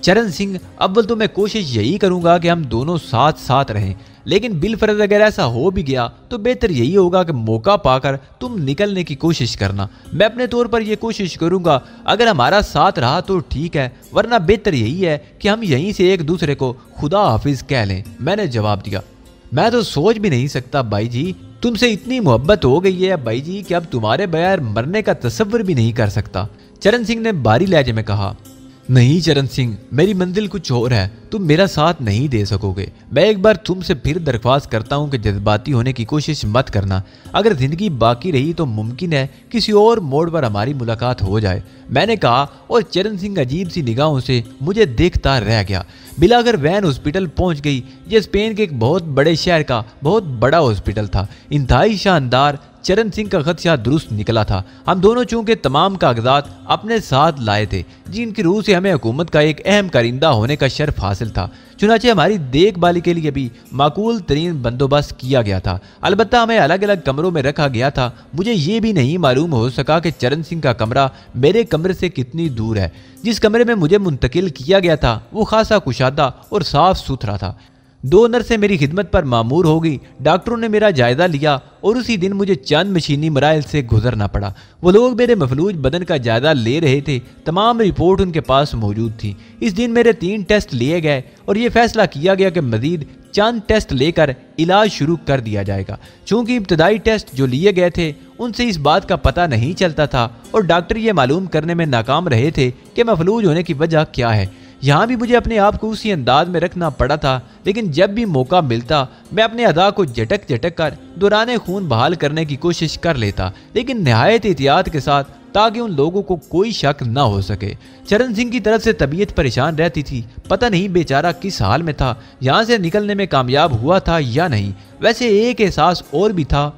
चरण सिंह, अव्वल तो मैं कोशिश यही करूंगा कि हम दोनों साथ साथ रहें, लेकिन बिलफर्ज अगर ऐसा हो भी गया तो बेहतर यही होगा कि मौका पाकर तुम निकलने की कोशिश करना। मैं अपने तौर पर यह कोशिश करूंगा, अगर हमारा साथ रहा तो ठीक है, वरना बेहतर यही है कि हम यहीं से एक दूसरे को खुदा हाफिज कह लें। मैंने जवाब दिया, मैं तो सोच भी नहीं सकता भाई जी, तुमसे इतनी मोहब्बत हो गई है भाई जी कि अब तुम्हारे बगैर मरने का तसव्वुर भी नहीं कर सकता। चरण सिंह ने भारी लहजे में कहा, नहीं चरण सिंह, मेरी मंजिल कुछ और है, तुम मेरा साथ नहीं दे सकोगे। मैं एक बार तुमसे फिर दरख्वास्त करता हूं कि जज्बाती होने की कोशिश मत करना। अगर जिंदगी बाकी रही तो मुमकिन है किसी और मोड़ पर हमारी मुलाकात हो जाए, मैंने कहा, और चरण सिंह अजीब सी निगाहों से मुझे देखता रह गया। बिलाकर वैन हॉस्पिटल पहुंच गई। यह स्पेन के एक बहुत बड़े शहर का बहुत बड़ा हॉस्पिटल था, इंतहाई शानदार। चरण सिंह का खदशा दुरुस्त निकला था। हम दोनों चूंकि तमाम कागजात अपने साथ लाए थे जिनकी रूह से हमें हुकूमत का एक अहम कारिंदा होने का शर्फ हासिल था, चुनाचे हमारी देखभाली के लिए भी माकूल तरीन बंदोबस्त किया गया था। अलबत्ता हमें अलग अलग कमरों में रखा गया था। मुझे ये भी नहीं मालूम हो सका कि चरण सिंह का कमरा मेरे कमरे से कितनी दूर है। जिस कमरे में मुझे मुंतकिल किया गया था वो खासा कुशादा और साफ सुथरा था। 2 नर्सें मेरी खिदमत पर मामूर हो गई। डॉक्टरों ने मेरा जायजा लिया और उसी दिन मुझे चंद मशीनी मराइल से गुजरना पड़ा। वो लोग मेरे मफलूज बदन का जायजा ले रहे थे। तमाम रिपोर्ट उनके पास मौजूद थी। इस दिन मेरे 3 टेस्ट लिए गए और ये फैसला किया गया कि मजीद चंद टेस्ट लेकर इलाज शुरू कर दिया जाएगा। चूंकि इब्तदाई टेस्ट जो लिए गए थे उनसे इस बात का पता नहीं चलता था और डॉक्टर ये मालूम करने में नाकाम रहे थे कि मफलूज होने की वजह क्या है। यहाँ भी मुझे अपने आप को उसी अंदाज में रखना पड़ा था, लेकिन जब भी मौका मिलता मैं अपने अदा को झटक झटक कर दौराने खून बहाल करने की कोशिश कर लेता, लेकिन निहायत एहतियात के साथ, ताकि उन लोगों को कोई शक न हो सके। चरण सिंह की तरफ से तबीयत परेशान रहती थी। पता नहीं बेचारा किस हाल में था, यहाँ से निकलने में कामयाब हुआ था या नहीं। वैसे एक एहसास और भी था,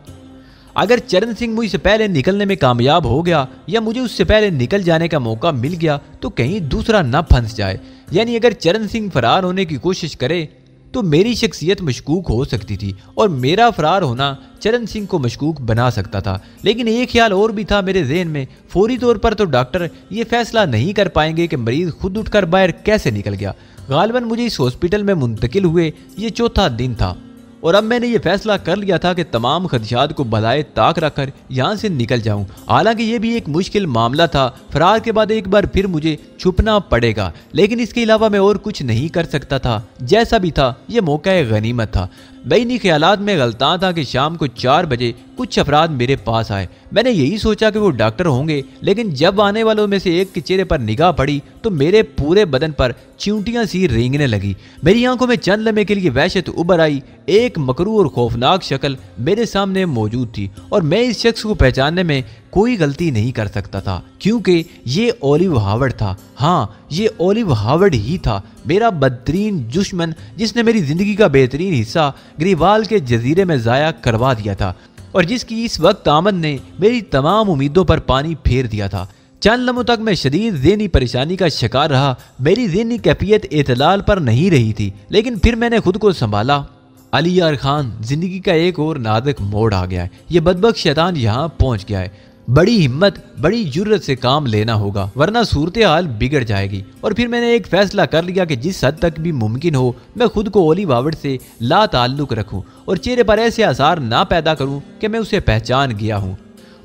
अगर चरण सिंह मुझसे पहले निकलने में कामयाब हो गया या मुझे उससे पहले निकल जाने का मौका मिल गया तो कहीं दूसरा न फंस जाए। यानी अगर चरण सिंह फरार होने की कोशिश करे तो मेरी शख्सियत मशकूक हो सकती थी और मेरा फरार होना चरण सिंह को मशकूक बना सकता था। लेकिन एक ख्याल और भी था मेरे जहन में, फौरी तौर पर तो डॉक्टर ये फैसला नहीं कर पाएंगे कि मरीज खुद उठकर बाहर कैसे निकल गया। गालिबन मुझे इस हॉस्पिटल में मुंतकिल हुए ये 4था दिन था और अब मैंने ये फैसला कर लिया था कि तमाम खदशात को बलाए ताक रखकर यहाँ से निकल जाऊं। हालांकि ये भी एक मुश्किल मामला था। फरार के बाद एक बार फिर मुझे छुपना पड़ेगा, लेकिन इसके अलावा मैं और कुछ नहीं कर सकता था। जैसा भी था ये मौका गनीमत था। मैं इन्हीं ख्यालात में गलतान था कि शाम को 4 बजे कुछ अफराद मेरे पास आए। मैंने यही सोचा कि वो डॉक्टर होंगे, लेकिन जब आने वालों में से एक के चेहरे पर निगाह पड़ी तो मेरे पूरे बदन पर चिंटियां सी रेंगने लगी। मेरी आंखों में चंद लम्हे के लिए वहशत उभर आई। एक मकरू और खौफनाक शक्ल मेरे सामने मौजूद थी और मैं इस शख्स को पहचानने में कोई गलती नहीं कर सकता था, क्योंकि ये ओलिव हावर्ड था। हाँ, ये ओलिव हावर्ड ही था, मेरा बदतरीन दुश्मन जिसने मेरी जिंदगी का बेहतरीन हिस्सा ग्रीवाल के जजीरे में जाया करवा दिया था और जिसकी इस वक्त आमद ने मेरी तमाम उम्मीदों पर पानी फेर दिया था। चंद लम्हों तक मैं शदीद ज़हनी परेशानी का शिकार रहा। मेरी ज़हनी कैफियत एतलाल पर नहीं रही थी, लेकिन फिर मैंने खुद को संभाला। अली यार खान, जिंदगी का एक और नाजुक मोड़ आ गया है। ये बदबख्त शैतान यहाँ पहुँच गया है। बड़ी हिम्मत, बड़ी जुर्रत से काम लेना होगा, वरना सूरत हाल बिगड़ जाएगी। और फिर मैंने एक फैसला कर लिया कि जिस हद तक भी मुमकिन हो मैं खुद को ओलिव हावर्ड से ला ताल्लुक रखूं और चेहरे पर ऐसे आसार ना पैदा करूं कि मैं उसे पहचान गया हूं।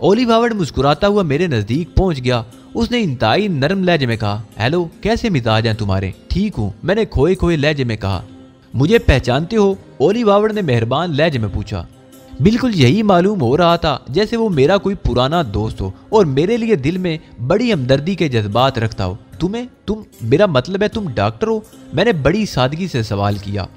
ओलिव हावर्ड मुस्कुराता हुआ मेरे नजदीक पहुंच गया। उसने इंतहाई नरम लहजे में कहा, हेलो, कैसे मिजाज हैं तुम्हारे? ठीक हूँ, मैंने खोए खोए लहजे में कहा। मुझे पहचानते हो? ओलिव हावर्ड ने मेहरबान लहजे में पूछा। बिल्कुल यही मालूम हो रहा था जैसे वो मेरा कोई पुराना दोस्त हो और मेरे लिए दिल में बड़ी हमदर्दी के जज्बात रखता हो। तुम मेरा मतलब है तुम डॉक्टर हो? मैंने बड़ी सादगी से सवाल किया।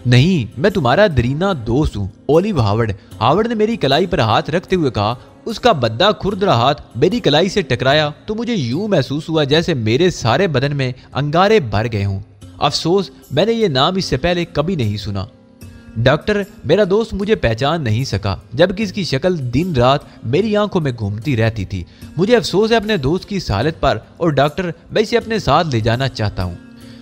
नहीं, मैं तुम्हारा दरीना दोस्त हूँ, ओलिव हावर्ड। हावर्ड ने मेरी कलाई पर हाथ रखते हुए कहा उसका बद्दा खुरदरा हाथ मेरी कलाई से टकराया तो मुझे यूं महसूस हुआ जैसे मेरे सारे बदन में अंगारे भर गए हों। अफसोस मैंने ये नाम इससे पहले कभी नहीं सुना। डॉक्टर मेरा दोस्त मुझे पहचान नहीं सका, जबकि इसकी शक्ल दिन रात मेरी आंखों में घूमती रहती थी। मुझे अफसोस है अपने दोस्त की इस हालत पर और डॉक्टर मैं इसे अपने साथ ले जाना चाहता हूँ।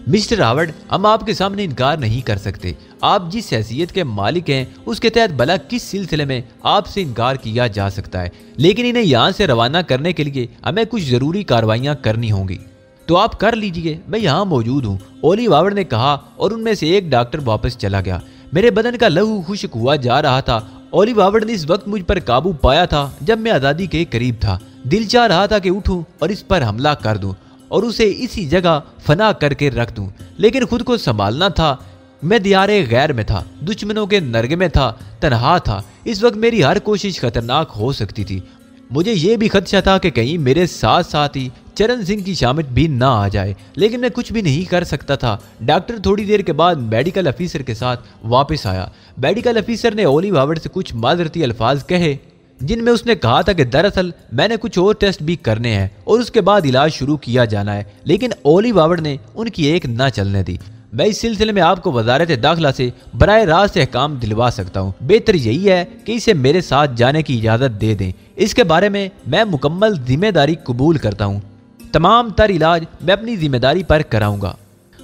मिस्टर हावर्ड, हम आपके सामने इनकार नहीं कर सकते। आप जिस हैसियत के मालिक हैं उसके तहत भला किस सिलसिले में आपसे इनकार किया जा सकता है, लेकिन इन्हें यहाँ से रवाना करने के लिए हमें कुछ जरूरी कार्रवाइयाँ करनी होंगी। तो आप कर लीजिए, मैं यहाँ मौजूद हूँ, ओलिव हावर्ड ने कहा और उनमें से एक डॉक्टर वापस चला गया। मेरे बदन का लहू खुश्क हुआ जा रहा था। ओलिव हावर्ड ने इस वक्त मुझ पर काबू पाया था जब मैं आज़ादी के करीब था। दिल चाह रहा था कि उठूं और इस पर हमला कर दूं और उसे इसी जगह फना करके रख दूं, लेकिन खुद को संभालना था। मैं दियारे गैर में था, दुश्मनों के नरगे में था, तन्हा था। इस वक्त मेरी हर कोशिश खतरनाक हो सकती थी। मुझे ये भी खदशा था कि कहीं मेरे साथ साथ ही चरण सिंह की शामिल भी ना आ जाए, लेकिन मैं कुछ भी नहीं कर सकता था। डॉक्टर थोड़ी देर के बाद मेडिकल अफीसर के साथ वापस आया। मेडिकल अफीसर ने ओलिव हावर्ड से कुछ माजरती अल्फाज कहे, जिनमें उसने कहा था कि दरअसल मैंने कुछ और टेस्ट भी करने हैं और उसके बाद इलाज शुरू किया जाना है, लेकिन ओलिव हावर्ड ने उनकी एक न चलने दी। मैं इस सिलसिले में आपको वजारत दाखिला से बराह रास्त अहकाम दिलवा सकता हूँ। बेहतर यही है कि इसे मेरे साथ जाने की इजाज़त दे दें। इसके बारे में मैं मुकम्मल जिम्मेदारी कबूल करता हूँ। तमाम तर इलाज मैं अपनी जिम्मेदारी पर कराऊंगा।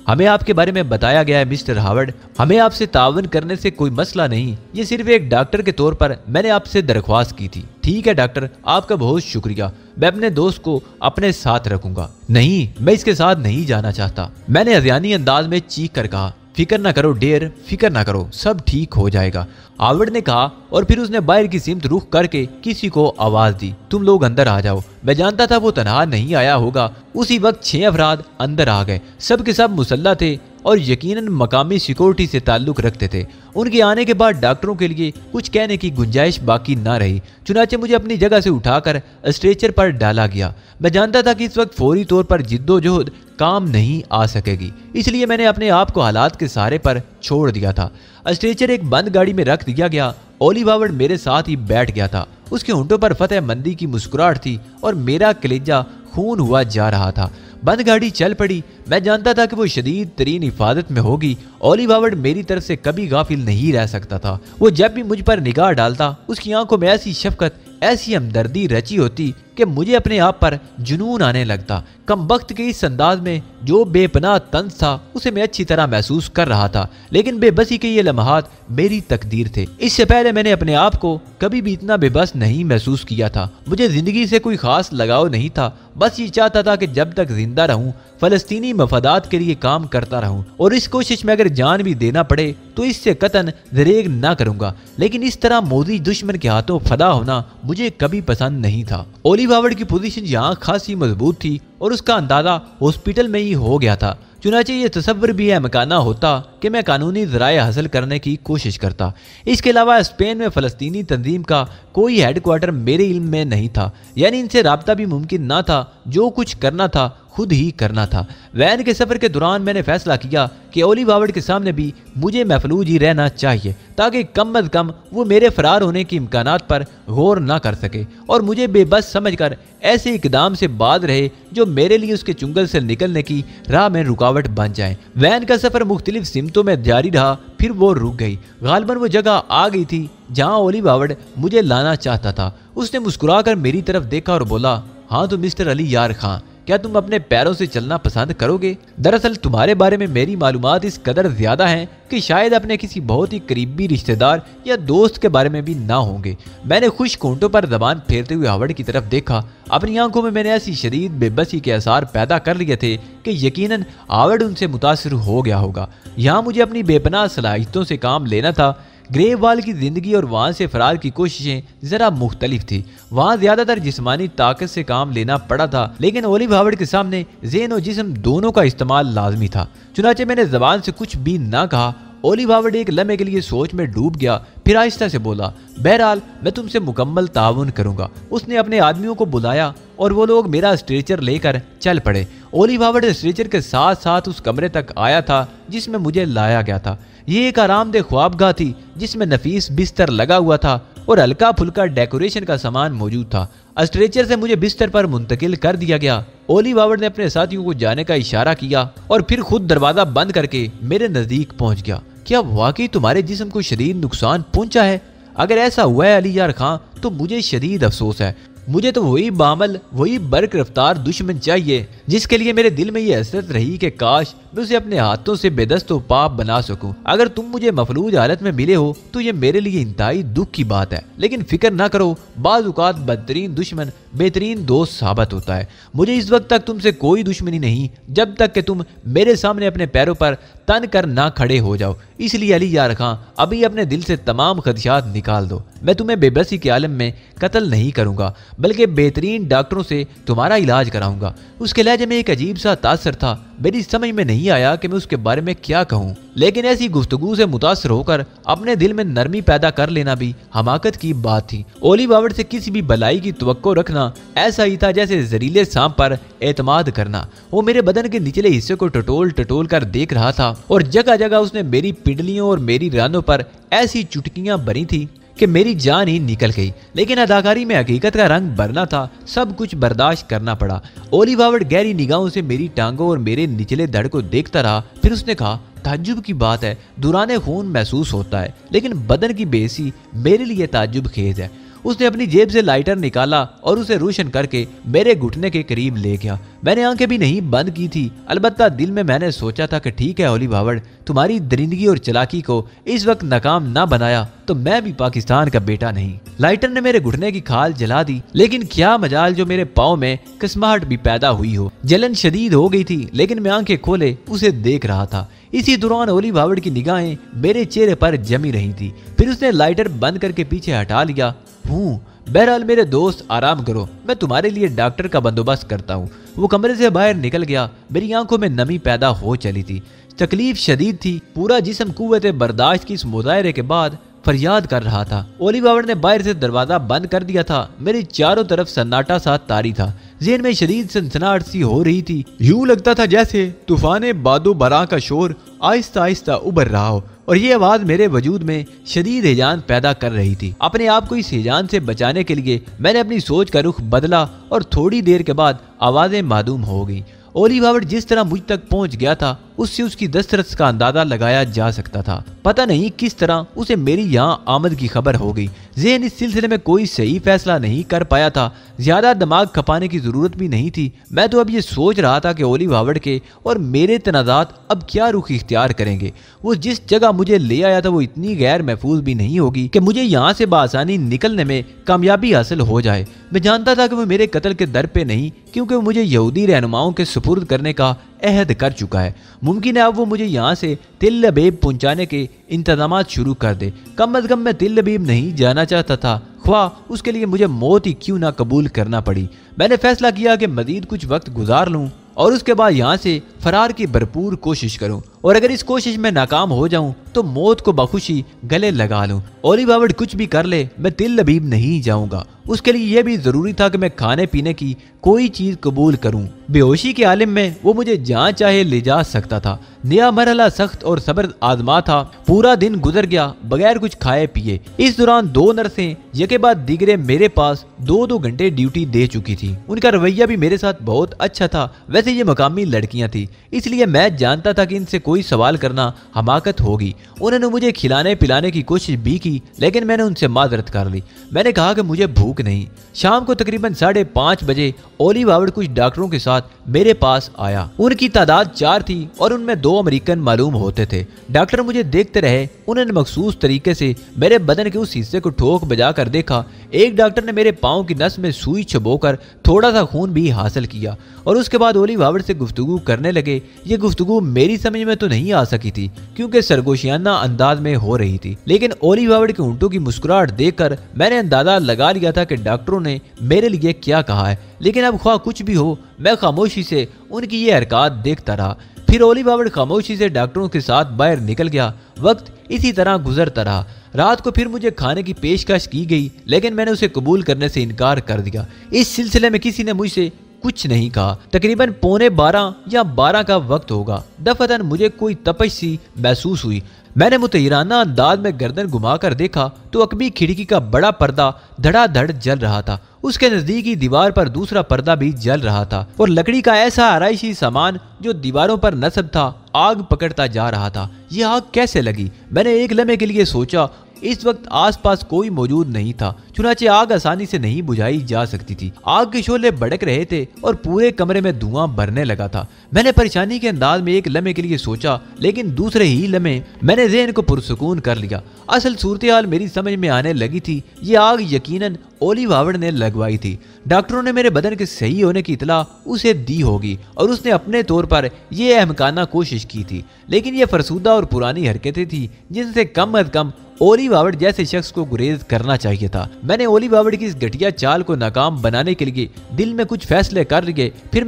हमें आपके बारे में बताया गया है मिस्टर हावर्ड, हमें आपसे तावन करने से कोई मसला नहीं। ये सिर्फ एक डॉक्टर के तौर पर मैंने आपसे दरख्वास्त की थी। ठीक है डॉक्टर, आपका बहुत शुक्रिया। मैं अपने दोस्त को अपने साथ रखूंगा। नहीं, मैं इसके साथ नहीं जाना चाहता, मैंने अज़ियानी अंदाज में चीख कर कहा। फिक्र ना करो डेयर, फिक्र ना करो, सब ठीक हो जाएगा, हावर्ड ने कहा और फिर उसने बाहर की सिमत रुख करके किसी को आवाज दी, तुम लोग अंदर आ जाओ। मैं जानता था वो तनहा नहीं आया होगा। उसी वक्त 6 अफराद अंदर आ गए। सब के सब मुसल्ला थे और यकीनन मकामी सिक्योरिटी से ताल्लुक रखते थे। उनके आने के बाद डॉक्टरों के लिए कुछ कहने की गुंजाइश बाकी ना रही। चुनाचे मुझे अपनी जगह से उठाकर स्ट्रेचर पर डाला गया। मैं जानता था कि इस वक्त फौरी तौर पर जिद्दोजहद काम नहीं आ सकेगी, इसलिए मैंने अपने आप को हालात के सहारे पर छोड़ दिया था। स्ट्रेचर एक बंद गाड़ी में रख दिया गया। ओलिव हावर्ड मेरे साथ ही बैठ गया था। उसके होंठों पर फतेह मंदी की मुस्कुराहट थी और मेरा कलेजा खून हुआ जा रहा था। बंद गाड़ी चल पड़ी। मैं जानता था कि वो शदीद तरीन हिफाजत में होगी। ओलिव हावर्ड मेरी तरफ से कभी गाफिल नहीं रह सकता था। वो जब भी मुझ पर निगाह डालता उसकी आंखों में ऐसी शफकत, ऐसी हमदर्दी रची होती कि मुझे अपने आप पर जुनून आने लगता। कम वक्त के इस अंदाज में जो बेपनाह तंज था उसे मैं अच्छी तरह महसूस कर रहा था, लेकिन बेबसी के ये लम्हात मेरी तकदीर थे। इससे पहले मैंने अपने आप को कभी भी इतना बेबस नहीं महसूस किया था। मुझे जिंदगी से कोई खास लगाव नहीं था, बस ये चाहता था कि जब तक जिंदा रहूं फलस्तीनी मफादात के लिए काम करता रहूं और इस कोशिश में अगर जान भी देना पड़े तो इससे कतन दरेग ना करूंगा। लेकिन इस तरह मोदी दुश्मन के हाथों फदा होना मुझे कभी पसंद नहीं था। ओलिव हावर्ड की पोजीशन यहाँ खासी मजबूत थी और उसका अंदाजा हॉस्पिटल में ही हो गया था। चुनाचे ये तसव्वुर भी अमकाना होता कि मैं कानूनी ज़राए हासिल करने की कोशिश करता। इसके अलावा स्पेन में फ़लस्तीनी तंजीम का कोई हेडक्वार्टर मेरे इल्म में नहीं था, यानी इनसे रब्ता भी मुमकिन ना था। जो कुछ करना था खुद ही करना था। वैन के सफ़र के दौरान मैंने फैसला किया कि ओलिव हावर्ड के सामने भी मुझे महफूज ही रहना चाहिए, ताकि कम अज़ कम वो मेरे फरार होने के इम्कानात पर गौर ना कर सके और मुझे बेबस समझकर ऐसे इकदाम से बाज रहे जो मेरे लिए उसके चुंगल से निकलने की राह में रुकावट बन जाए। वैन का सफ़र मुख्तलिफ सिमतों में जारी रहा, फिर वो रुक गई। गालिबन वो जगह आ गई थी जहाँ ओलिव हावर्ड मुझे लाना चाहता था। उसने मुस्कुराकर मेरी तरफ देखा और बोला, हाँ तो मिस्टर अली यार खां, क्या तुम अपने पैरों से चलना पसंद करोगे? दरअसल तुम्हारे बारे में मेरी मालूमात इस कदर ज्यादा हैं कि शायद अपने किसी बहुत ही करीबी रिश्तेदार या दोस्त के बारे में भी ना होंगे। मैंने खुश कोंटों पर जबान फेरते हुए हावर्ड की तरफ देखा। अपनी आंखों में मैंने ऐसी शदीद बेबसी के आसार पैदा कर लिए थे कि यकीनन हावर्ड उनसे मुतासिर हो गया होगा। यहाँ मुझे अपनी बेपनाह सलाहियतों से काम लेना था। ग्रेवाल की जिंदगी और वहाँ से फरार की कोशिशें जरा मुख्तलिफ थी। वहाँ ज्यादातर जिस्मानी ताकत से काम लेना पड़ा था, लेकिन ओलिव हावर्ड के सामने ज़हन और जिस्म दोनों का इस्तेमाल लाजमी था। चुनाचे मैंने जबान से कुछ भी ना कहा। ओलिव हावर्ड एक लम्हे के लिए सोच में डूब गया, फिर आहिस्ता से बोला, बहरहाल मैं तुमसे मुकम्मल ताउन करूंगा। उसने अपने आदमियों को बुलाया और वो लोग मेरा स्ट्रेचर लेकर चल पड़े। ओलिव हावर्ड स्ट्रेचर के साथ साथ उस कमरे तक आया था जिसमें मुझे लाया गया था। ये एक आरामदेह ख्वाबगाह थी जिसमें नफीस बिस्तर लगा हुआ था। और हल्का फुल्का डेकोरेशन का सामान मौजूद था। स्ट्रेचर से मुझे बिस्तर पर मुंतकिल कर दिया गया। ओलिव हार्वर्ड ने अपने साथियों को जाने का इशारा किया और फिर खुद दरवाजा बंद करके मेरे नजदीक पहुंच गया। क्या वाकई तुम्हारे जिस्म को शदीद नुकसान पहुंचा है? अगर ऐसा हुआ है अली यार खां तो मुझे शदीद अफसोस है। मुझे तो वही बामल, वही बर्क रफ्तार दुश्मन चाहिए जिसके लिए मेरे दिल में ये हसरत रही कि काश मैं उसे अपने हाथों से बेदस्त व पाप बना सकूं। अगर तुम मुझे मफलूज हालत में मिले हो तो ये मेरे लिए इंतहाई दुख की बात है, लेकिन फिक्र ना करो, बाज़ औक़ात बदतरीन दुश्मन बेहतरीन दोस्त साबित होता है। मुझे इस वक्त तक तुमसे कोई दुश्मनी नहीं जब तक कि तुम मेरे सामने अपने पैरों पर तन कर ना खड़े हो जाओ। इसलिए अली यार खां अभी अपने दिल से तमाम खदशात निकाल दो। मैं तुम्हें बेबसी के आलम में कत्ल नहीं करूंगा बल्कि बेहतरीन डॉक्टरों से तुम्हारा इलाज कराऊंगा। उसके लहजे में एक अजीब सा तासर था। मेरी समझ में नहीं आया कि मैं उसके बारे में क्या कहूँ, लेकिन ऐसी गुफ्तगू से मुतासर होकर अपने दिल में नरमी पैदा कर लेना भी हमाकत की बात थी। ओलिव हार्वर्ड से किसी भी भलाई की तवक्को रखना ऐसा ही था जैसे जहरीले सांप पर एतमाद करना। वो मेरे बदन के निचले हिस्से को टटोल टटोल कर देख रहा था और जगह जगह उसने मेरी पिंडलियों और मेरी रानों पर ऐसी चुटकियां भरी थी कि मेरी जान ही निकल गई। लेकिन अदाकारी में हकीकत का रंग भरना था, सब कुछ बर्दाश्त करना पड़ा। ओलिव हार्वर्ड गहरी निगाहों से मेरी टांगों और मेरे निचले धड़ को देखता रहा। फिर उसने कहा, ताज्जुब की बात है, दुराने खून महसूस होता है, लेकिन बदन की बेसी मेरे लिए ताज्जुब खेज है। उसने अपनी जेब से लाइटर निकाला और उसे रोशन करके मेरे घुटने के करीब ले गया। मैंने आंखें भी नहीं बंद की थी, अलबत्ता दिल में मैंने सोचा था कि ठीक है ओलिव हार्वर्ड, तुम्हारी दरिंदगी और चलाकी को इस वक्त नाकाम ना बनाया तो मैं भी पाकिस्तान का बेटा नहीं। लाइटर ने मेरे घुटने की खाल जला दी, लेकिन क्या मजाल जो मेरे पाँव में कसमाहट भी पैदा हुई हो। जलन शदीद हो गई थी, लेकिन मैं आंखें खोले उसे देख रहा था। इसी दौरान ओलिव हार्वर्ड की निगाहें मेरे चेहरे पर जमी रही थी। फिर उसने लाइटर बंद करके पीछे हटा लिया। बहरहाल मेरे दोस्त आराम करो, मैं तुम्हारे लिए डॉक्टर का बंदोबस्त करता हूँ। वो कमरे से बाहर निकल गया। मेरी आंखों में नमी पैदा हो चली थी, तकलीफ शदीद थी। पूरा जिस्म कुव्वत बर्दाश्त की इस मुजाहरे के बाद फरियाद कर रहा था। ओलिव हार्वर्ड ने बाहर से दरवाजा बंद कर दिया था। मेरे चारों तरफ सन्नाटा सा तारी था। ज़हन में शदीद सनसनाहट सी हो रही थी। यूं लगता था जैसे तूफान बादो बरा का शोर आहिस्ता आहिस्ता उभर रहा हो और ये आवाज मेरे वजूद में शदीद हिजान पैदा कर रही थी। अपने आप को इस हिजान से बचाने के लिए मैंने अपनी सोच का रुख बदला और थोड़ी देर के बाद आवाजें मालूम हो गई। ओलिव हार्वर्ड जिस तरह मुझ तक पहुंच गया था उससे उसकी दस्तरस का अंदाजा लगाया जा सकता था। पता नहीं किस तरह उसे मेरी यहाँ आमद की खबर हो गई। ज़हन इस सिलसिले में कोई सही फैसला नहीं कर पाया था। ज्यादा दिमाग खपाने की जरूरत भी नहीं थी। मैं तो अब ये सोच रहा था कि ओलिव हार्वर्ड के और मेरे तनाज़ात अब क्या रुख इख्तियार करेंगे। वो जिस जगह मुझे ले आया था वो इतनी गैर महफूज भी नहीं होगी कि मुझे यहाँ से बासानी निकलने में कामयाबी हासिल हो जाए। मैं जानता था कि वो मेरे कत्ल के दर पे नहीं, क्योंकि वो मुझे यहूदी रहनुमाओं के सुपुर्द करने का अहद कर चुका है। मुमकिन है अब वो मुझे यहाँ से तिल अबीब पहुँचाने के इंतजाम शुरू कर दे। कम अज कम मैं तिल अबीब नहीं जाना चाहता था, ख्वाह उसके लिए मुझे मौत ही क्यों ना कबूल करना पड़ी। मैंने फैसला किया कि मजीद कुछ वक्त गुजार लूँ और उसके बाद यहाँ से फरार की भरपूर कोशिश करूं, और अगर इस कोशिश में नाकाम हो जाऊं तो मौत को बखुशी गले लगा लूं। ओलिव हार्वर्ड कुछ भी कर ले, मैं तिल अबीब नहीं जाऊंगा। उसके लिए यह भी जरूरी था कि मैं खाने पीने की कोई चीज कबूल करूं। बेहोशी के आलिम में वो मुझे जहां चाहे ले जा सकता था। नया मरहला सख्त और सब्र आजमा था। पूरा दिन गुजर गया बगैर कुछ खाए पिए। इस दौरान 2 नर्सें यके बाद दिगरे मेरे पास 2-2 घंटे ड्यूटी दे चुकी थी। उनका रवैया भी मेरे साथ बहुत अच्छा था। वैसे ये मकामी लड़कियां थी, इसलिए मैं जानता था कि इनसे कोई सवाल करना हमाकत होगी। उन्होंने मुझे खिलाने पिलाने की कोशिश भी की, लेकिन मैंने उनसे माजरत कर ली। मैंने कहा कि मुझे भूख नहीं। शाम को तकरीबन 5:30 बजे ओलिव हार्वर्ड कुछ डॉक्टरों के साथ मेरे पास आया। उनकी तादाद 4 थी और उनमें 2 अमेरिकन मालूम होते थे। डॉक्टर मुझे देखते रहे। उन्होंने मखसूस तरीके से मेरे बदन के उस हिस्से को ठोक बजा कर देखा। एक डॉक्टर ने मेरे पाँव की नस में सुई चबोकर थोड़ा सा खून भी हासिल किया और उसके बाद ओलिव हार्वर्ड से गुफ्तगू करने लगे। ये गुफ्तगू मेरी समझ में तो नहीं आ सकी थी, क्योंकि सरगोशियाना अंदाज में हो रही थी, लेकिन ओलिव हार्वर्ड के ऊँटों की मुस्कुराहट देखकर मैंने अंदाजा लगा लिया था कि डॉक्टरों ने मेरे लिए क्या कहा है। लेकिन अब ख्वाह कुछ भी हो, मैं खामोशी से उनकी ये हरकत देखता रहा। फिर ओलिव हार्वर्ड खामोशी से डॉक्टरों के साथ बाहर निकल गया। वक्त इसी तरह गुजरता रहा। रात को फिर मुझे खाने की पेशकश की गई, लेकिन मैंने उसे कबूल करने से इनकार कर दिया। इस सिलसिले में किसी ने मुझसे कुछ नहीं कहा। तकरीबन 11:45 या 12 का वक्त होगा। दफतन मुझे कोई तपश सी महसूस हुई। मैंने मुतैराना अंदाज में गर्दन घुमाकर देखा तो अकबी खिड़की का बड़ा पर्दा धड़ाधड़ जल रहा था। उसके नजदीकी दीवार पर दूसरा पर्दा भी जल रहा था और लकड़ी का ऐसा आराइशी सामान जो दीवारों पर नस्ब था आग पकड़ता जा रहा था। यह आग कैसे लगी? मैंने एक लम्हे के लिए सोचा। इस वक्त आसपास कोई मौजूद नहीं था, चुनाचे आग आसानी से नहीं बुझाई जा सकती थी। आग के शोले भड़क रहे थे और पूरे कमरे में धुआं भरने लगा था। मैंने परेशानी के अंदाज में एक लम्हे के लिए सोचा, लेकिन दूसरे ही लम्हे मैंने ज़हन को पुरसुकून कर लिया। असल सूरत हाल मेरी समझ में आने लगी थी। ये आग यकीनन ओलिव हावर्ड ने लगवाई थी। डॉक्टरों ने मेरे बदन के सही होने की इतला उसे दी होगी और उसने अपने तौर पर यह अहमकाना कोशिश की थी, लेकिन यह फरसूदा और पुरानी हरकतें थी जिनसे कम अज कम ओलिव हावर्ड जैसे शख्स को गुरेज करना चाहिए था। मैंने ओलिव हावर्ड की इस घटिया चाल को नाकाम बनाने के लिए दिल में कुछ फैसले कर लिए। फिर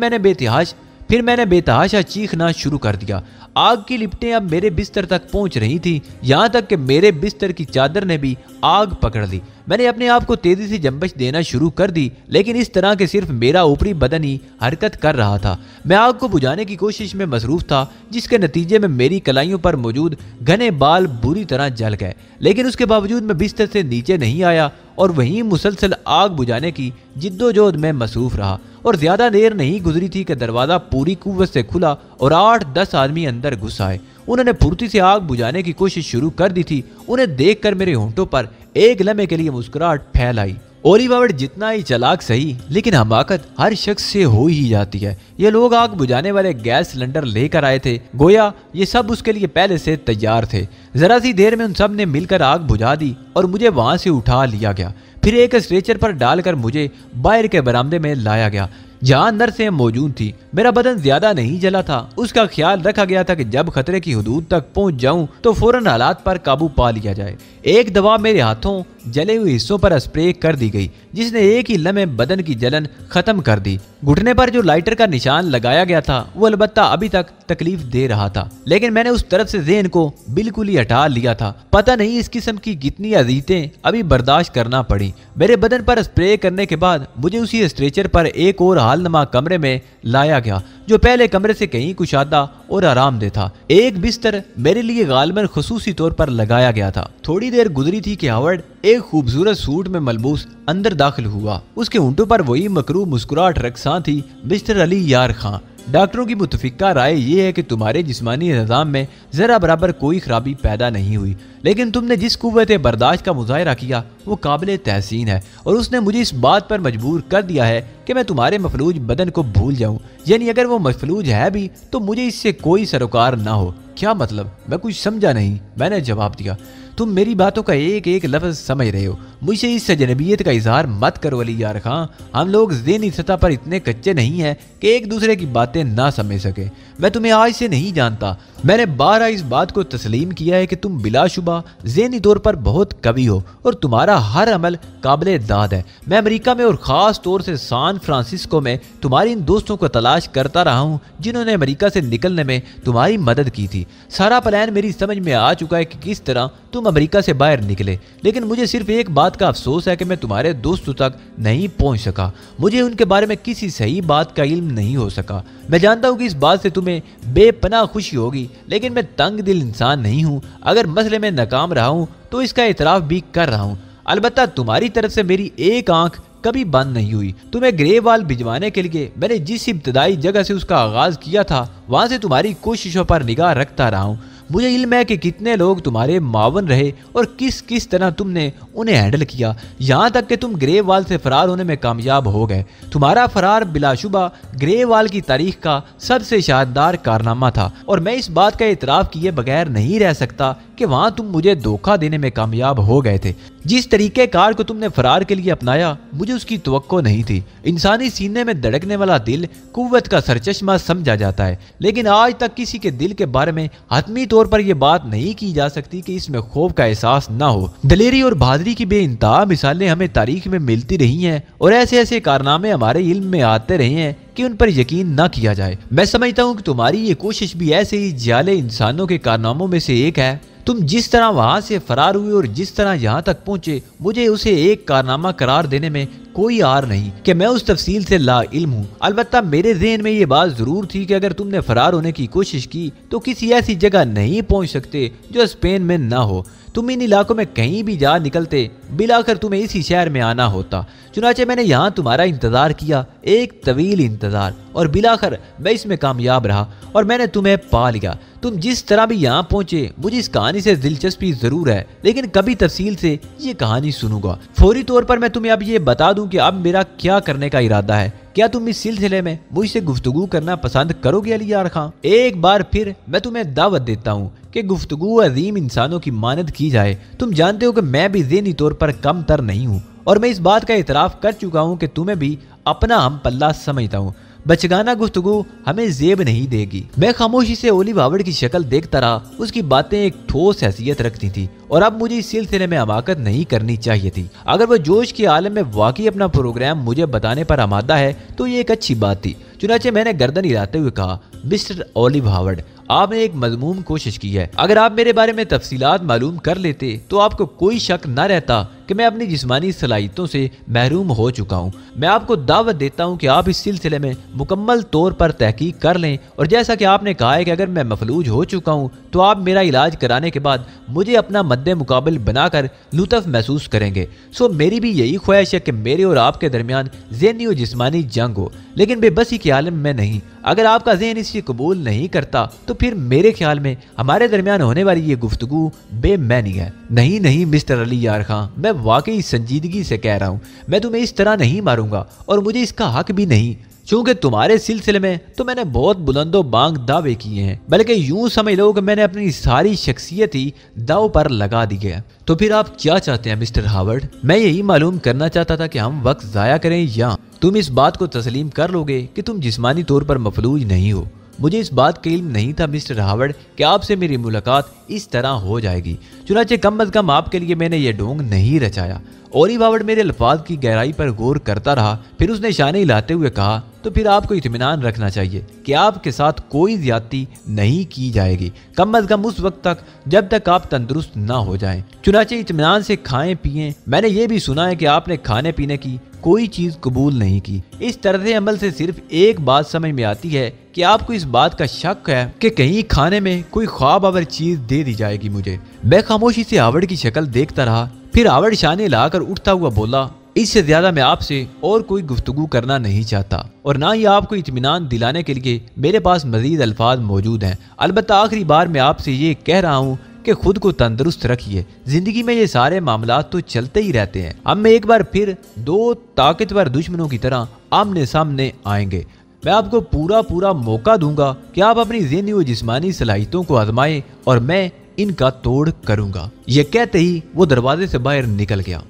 मैंने बेतहाशा चीखना शुरू कर दिया। आग की लिपटें अब मेरे बिस्तर तक पहुंच रही थी, यहाँ तक कि मेरे बिस्तर की चादर ने भी आग पकड़ ली। मैंने अपने आप को तेजी से जंबश देना शुरू कर दी, लेकिन इस तरह के सिर्फ मेरा ऊपरी बदन ही हरकत कर रहा था। मैं आग को बुझाने की कोशिश में मसरूफ था, जिसके नतीजे में मेरी कलाइयों पर मौजूद घने बाल बुरी तरह जल गए। लेकिन उसके बावजूद मैं बिस्तर से नीचे नहीं आया और वहीं मुसलसल आग बुझाने की जिद्दोजहद में मसरूफ रहा। और ज्यादा देर नहीं गुजरी थी कि दरवाजा पूरी कुव्वत से खुला और 8-10 आदमी अंदर घुस आए। उन्होंने फुर्ती से आग बुझाने की कोशिश शुरू कर दी थी। उन्हें देखकर मेरे होंठों पर एक लम्हे के लिए मुस्कुराहट फैल आई। ओलिव हावर्ड जितना ही चालाक सही, लेकिन हमाकत हर शख्स से हो ही जाती है। ये लोग आग बुझाने वाले गैस सिलेंडर लेकर आए थे, गोया ये सब उसके लिए पहले से तैयार थे। जरा सी देर में उन सब ने मिलकर आग बुझा दी और मुझे वहां से उठा लिया गया। फिर एक स्ट्रेचर पर डालकर मुझे बाहर के बरामदे में लाया गया, जहां नर्सें मौजूद थी। मेरा बदन ज्यादा नहीं जला था। उसका ख्याल रखा गया था कि जब खतरे की हदूद तक पहुंच जाऊं तो फौरन हालात पर काबू पा लिया जाए। एक दवा मेरे हाथों जले हुए हिस्सों पर स्प्रे कर दी गई, जिसने एक ही लम्हे बदन की जलन खत्म कर दी। घुटने पर जो लाइटर का निशान लगाया गया था वो अलबत्ता अभी तक तकलीफ दे रहा था, लेकिन मैंने उस तरफ से ज़हन को बिल्कुल ही हटा लिया था। पता नहीं इस किस्म की कितनी अज़ीतें अभी बर्दाश्त करना पड़ी। मेरे बदन पर स्प्रे करने के बाद मुझे उसी स्ट्रेचर पर एक और हालनुमा कमरे में लाया गया, जो पहले कमरे से कहीं कुशादा और आरामदेह था। एक बिस्तर मेरे लिए गालबन खुसूसी तौर पर लगाया गया था। थोड़ी देर गुजरी थी कि हावर्ड एक खूबसूरत सूट में मलबूस अंदर दाखिल हुआ। उसके होंठों पर वही मकरू मुस्कुराहट रक्सां थी, मिस्टर अली यार खां। डॉक्टरों की मुतफिका राय यह है कि तुम्हारे जिस्मानी निज़ाम में जरा बराबर कोई खराबी पैदा नहीं हुई, लेकिन तुमने जिस कुव्वत बर्दाश्त का मुजाहरा किया वो काबिल तहसीन है और उसने मुझे इस बात पर मजबूर कर दिया है कि मैं तुम्हारे मफलूज बदन को भूल जाऊं। यानी अगर वो मफलूज है भी तो मुझे इससे कोई सरोकार ना हो। क्या मतलब? मैं कुछ समझा नहीं। मैंने जवाब दिया, तुम मेरी बातों का एक एक लफ्ज समझ रहे हो। मुझे इस सजनबियत का इजहार मत करो अली यार खां। हम लोग ज़हनी सतह पर इतने कच्चे नहीं हैं कि एक दूसरे की बातें ना समझ सके। मैं तुम्हें आज से नहीं जानता। मैंने बारहा इस बात को तस्लीम किया है कि तुम बिलाशुबा ज़हनी तौर पर बहुत कवि हो और तुम्हारा हर अमल काबिल दाद है। मैं अमेरिका में और ख़ास तौर से सैन फ्रांसिस्को में तुम्हारी इन दोस्तों को तलाश करता रहा हूँ जिन्होंने अमेरिका से निकलने में तुम्हारी मदद की थी। सारा प्लान मेरी समझ में आ चुका है कि किस तरह तुम अमेरिका से बाहर निकले, लेकिन मुझे सिर्फ एक बात का अफसोस है कि मैं तुम्हारे दोस्तों तक नहीं पहुंच सका। मुझे उनके बारे में किसी सही बात का इल्म नहीं हो सका। मैं जानता हूं कि इस बात से तुम्हें बेपनाह खुशी होगी, लेकिन मैं तंग दिल इंसान नहीं हूं। अगर मसले में नाकाम रहा हूं तो इसका एतराफ भी कर रहा हूं। अलबत्ता तुम्हारी तरफ से मेरी एक आंख कभी बंद नहीं हुई। तुम्हें ग्रेवाल भिजवाने के लिए मैंने जिस इब्तदाई जगह से उसका आगाज किया था वहां से तुम्हारी कोशिशों पर निगाह रखता रहा हूं। मुझे इल्म है कि कितने लोग तुम्हारे मावन रहे और किस किस तरह तुमने उन्हें हैंडल किया, यहाँ तक कि तुम ग्रेवाल से फरार होने में कामयाब हो गए। तुम्हारा फरार बिलाशुबा ग्रेवाल की तारीख का सबसे शानदार कारनामा था और मैं इस बात का इतराफ किए बगैर नहीं रह सकता कि वहाँ तुम मुझे धोखा देने में कामयाब हो गए थे। जिस तरीके कार को तुमने फरार के लिए अपनाया मुझे उसकी तवक्को नहीं थी। इंसानी सीने में धड़कने वाला दिल कुव्वत का सरचश्मा समझा जाता है, लेकिन आज तक किसी के दिल के बारे में हतमी तौर पर यह बात नहीं की जा सकती कि इसमें खौफ का एहसास ना हो। दलेरी और बहादुरी की बेइंतहा मिसालें हमें तारीख में मिलती रही हैं और ऐसे ऐसे कारनामे हमारे इल्म में आते रहे हैं कि उन पर यकीन ना किया जाए। मैं समझता हूँ कि तुम्हारी ये कोशिश भी ऐसे ही जाले इंसानों के कारनामों में से एक है। तुम जिस तरह वहां से फरार हुए और जिस तरह यहाँ तक पहुंचे मुझे उसे एक कारनामा करार देने में कोई आर नहीं कि मैं उस तफसील से ला इल्म हूँ। अलबत्ता मेरे ज़हन में ये बात जरूर थी कि अगर तुमने फरार होने की कोशिश की तो किसी ऐसी जगह नहीं पहुंच सकते जो स्पेन में ना हो। तुम इन इलाकों में कहीं भी जा निकलते, बिलाकर तुम्हें इसी शहर में आना होता। चुनाचे मैंने यहाँ तुम्हारा इंतजार किया, एक तवील इंतजार, और बिलाकर मैं इसमें कामयाब रहा और मैंने तुम्हें पा लिया। तुम जिस तरह भी यहाँ पहुंचे, मुझे इस कहानी से दिलचस्पी जरूर है, लेकिन कभी तफसील से ये कहानी सुनूंगा। फौरी तौर पर मैं तुम्हें अब ये बता दूं कि अब मेरा क्या करने का इरादा है। क्या तुम इस सिलसिले में मुझसे गुफ्तगू करना पसंद करोगे अली यार खां? एक बार फिर मैं तुम्हें दावत देता हूँ कि गुफ्तगू अजीम इंसानों की मानद की जाए। तुम जानते हो कि मैं भी ज़हनी तौर पर कम तर नहीं हूँ और मैं इस बात का इतराफ़ कर चुका हूँ कि तुम्हें भी अपना हम पल्ला समझता हूँ। बचगाना गुफ्तगू हमें जेब नहीं देगी। मैं खामोशी से ओलिव हावर्ड की शक्ल देखता रहा। उसकी बातें एक ठोस हैसियत रखती थी और अब मुझे इस सिलसिले में हमाकत नहीं करनी चाहिए थी। अगर वह जोश के आलम में वाकई अपना प्रोग्राम मुझे बताने पर आमादा है तो ये एक अच्छी बात थी। चुनाचे मैंने गर्दन हिलाते हुए कहा, मिस्टर ओलिव हावर्ड, आपने एक मजमूम कोशिश की है। अगर आप मेरे बारे में तफसीलात मालूम कर लेते तो आपको कोई शक न रहता कि मैं अपनी जिस्मानी सलाहियतों से महरूम हो चुका हूँ। मैं आपको दावत देता हूँ कि आप इस सिलसिले में मुकम्मल तौर पर तहकीक कर लें और जैसा कि आपने कहा है कि अगर मैं मफलूज हो चुका हूँ तो आप मेरा इलाज कराने के बाद मुझे अपना मद्दे मुकाबिल बनाकर लुत्फ महसूस करेंगे। सो मेरी भी यही ख्वाहिश है कि मेरे और आपके दरमियान ज़हनी और जिस्मानी जंग हो, लेकिन बेबसी के आलम में नहीं। अगर आपका ज़हन इसे कबूल नहीं करता तो फिर मेरे ख्याल में हमारे दरमियान होने वाली ये गुफ्तगू बेमैनी है। नहीं नहीं मिस्टर अली यार खां, मैं वाकई संजीदगी से कह रहा हूँ, मैं तुम्हें इस तरह नहीं मारूंगा और मुझे इसका हक भी नहीं, चूंकि तुम्हारे सिलसिले में तो मैंने बहुत बुलंदो बांग दावे किए हैं, बल्कि यूं समझ लो कि मैंने अपनी सारी शख्सियत ही दाव पर लगा दी है। तो फिर आप क्या चाहते हैं मिस्टर हावर्ड? मैं यही मालूम करना चाहता था कि हम वक्त जाया करें या तुम इस बात को तस्लीम कर लोगे कि तुम जिस्मानी तौर पर मफलूज नहीं हो। मुझे इस बात का इल्म नहीं था मिस्टर हावर्ड कि आपसे मेरी मुलाकात इस तरह हो जाएगी। चुनाचे कम अज कम आपके लिए मैंने ये ढोंग नहीं रचाया। ओलिव हावर्ड मेरे अल्फाज की गहराई पर गौर करता रहा, फिर उसने शाने हिलाते हुए कहा, तो फिर आपको इत्मीनान रखना चाहिए कि आपके साथ कोई ज्यादती नहीं की जाएगी, कम अज कम उस वक्त तक जब तक आप तंदुरुस्त ना हो जाएं। चुनाचे इत्मीनान से खाएं पिएं। मैंने ये भी सुना है कि आपने खाने पीने की कोई चीज कबूल नहीं की। इस तरह अमल से सिर्फ एक बात समझ में आती है कि आपको इस बात का शक है कि कहीं खाने में कोई ख्वाब आवर चीज दे दी जाएगी मुझे। मैं खामोशी से हावर्ड की शक्ल देखता रहा, फिर हावर्ड शाने लाकर उठता हुआ बोला, इससे ज्यादा मैं आपसे और कोई गुफ्तगू करना नहीं चाहता और ना ही आपको इत्मीनान दिलाने के लिए मेरे पास मजीद अल्फाज मौजूद हैं। अलबत्ता आखिरी बार मैं आपसे ये कह रहा हूँ कि खुद को तंदुरुस्त रखिए। जिंदगी में ये सारे मामला तो चलते ही रहते हैं। अब मैं एक बार फिर दो ताकतवर दुश्मनों की तरह आमने सामने आएंगे। मैं आपको पूरा मौका दूंगा कि आप अपनी ज़हनी और जिस्मानी सलाहियतों को आजमाएं और मैं इनका तोड़ करूंगा। ये कहते ही वो दरवाजे से बाहर निकल गया।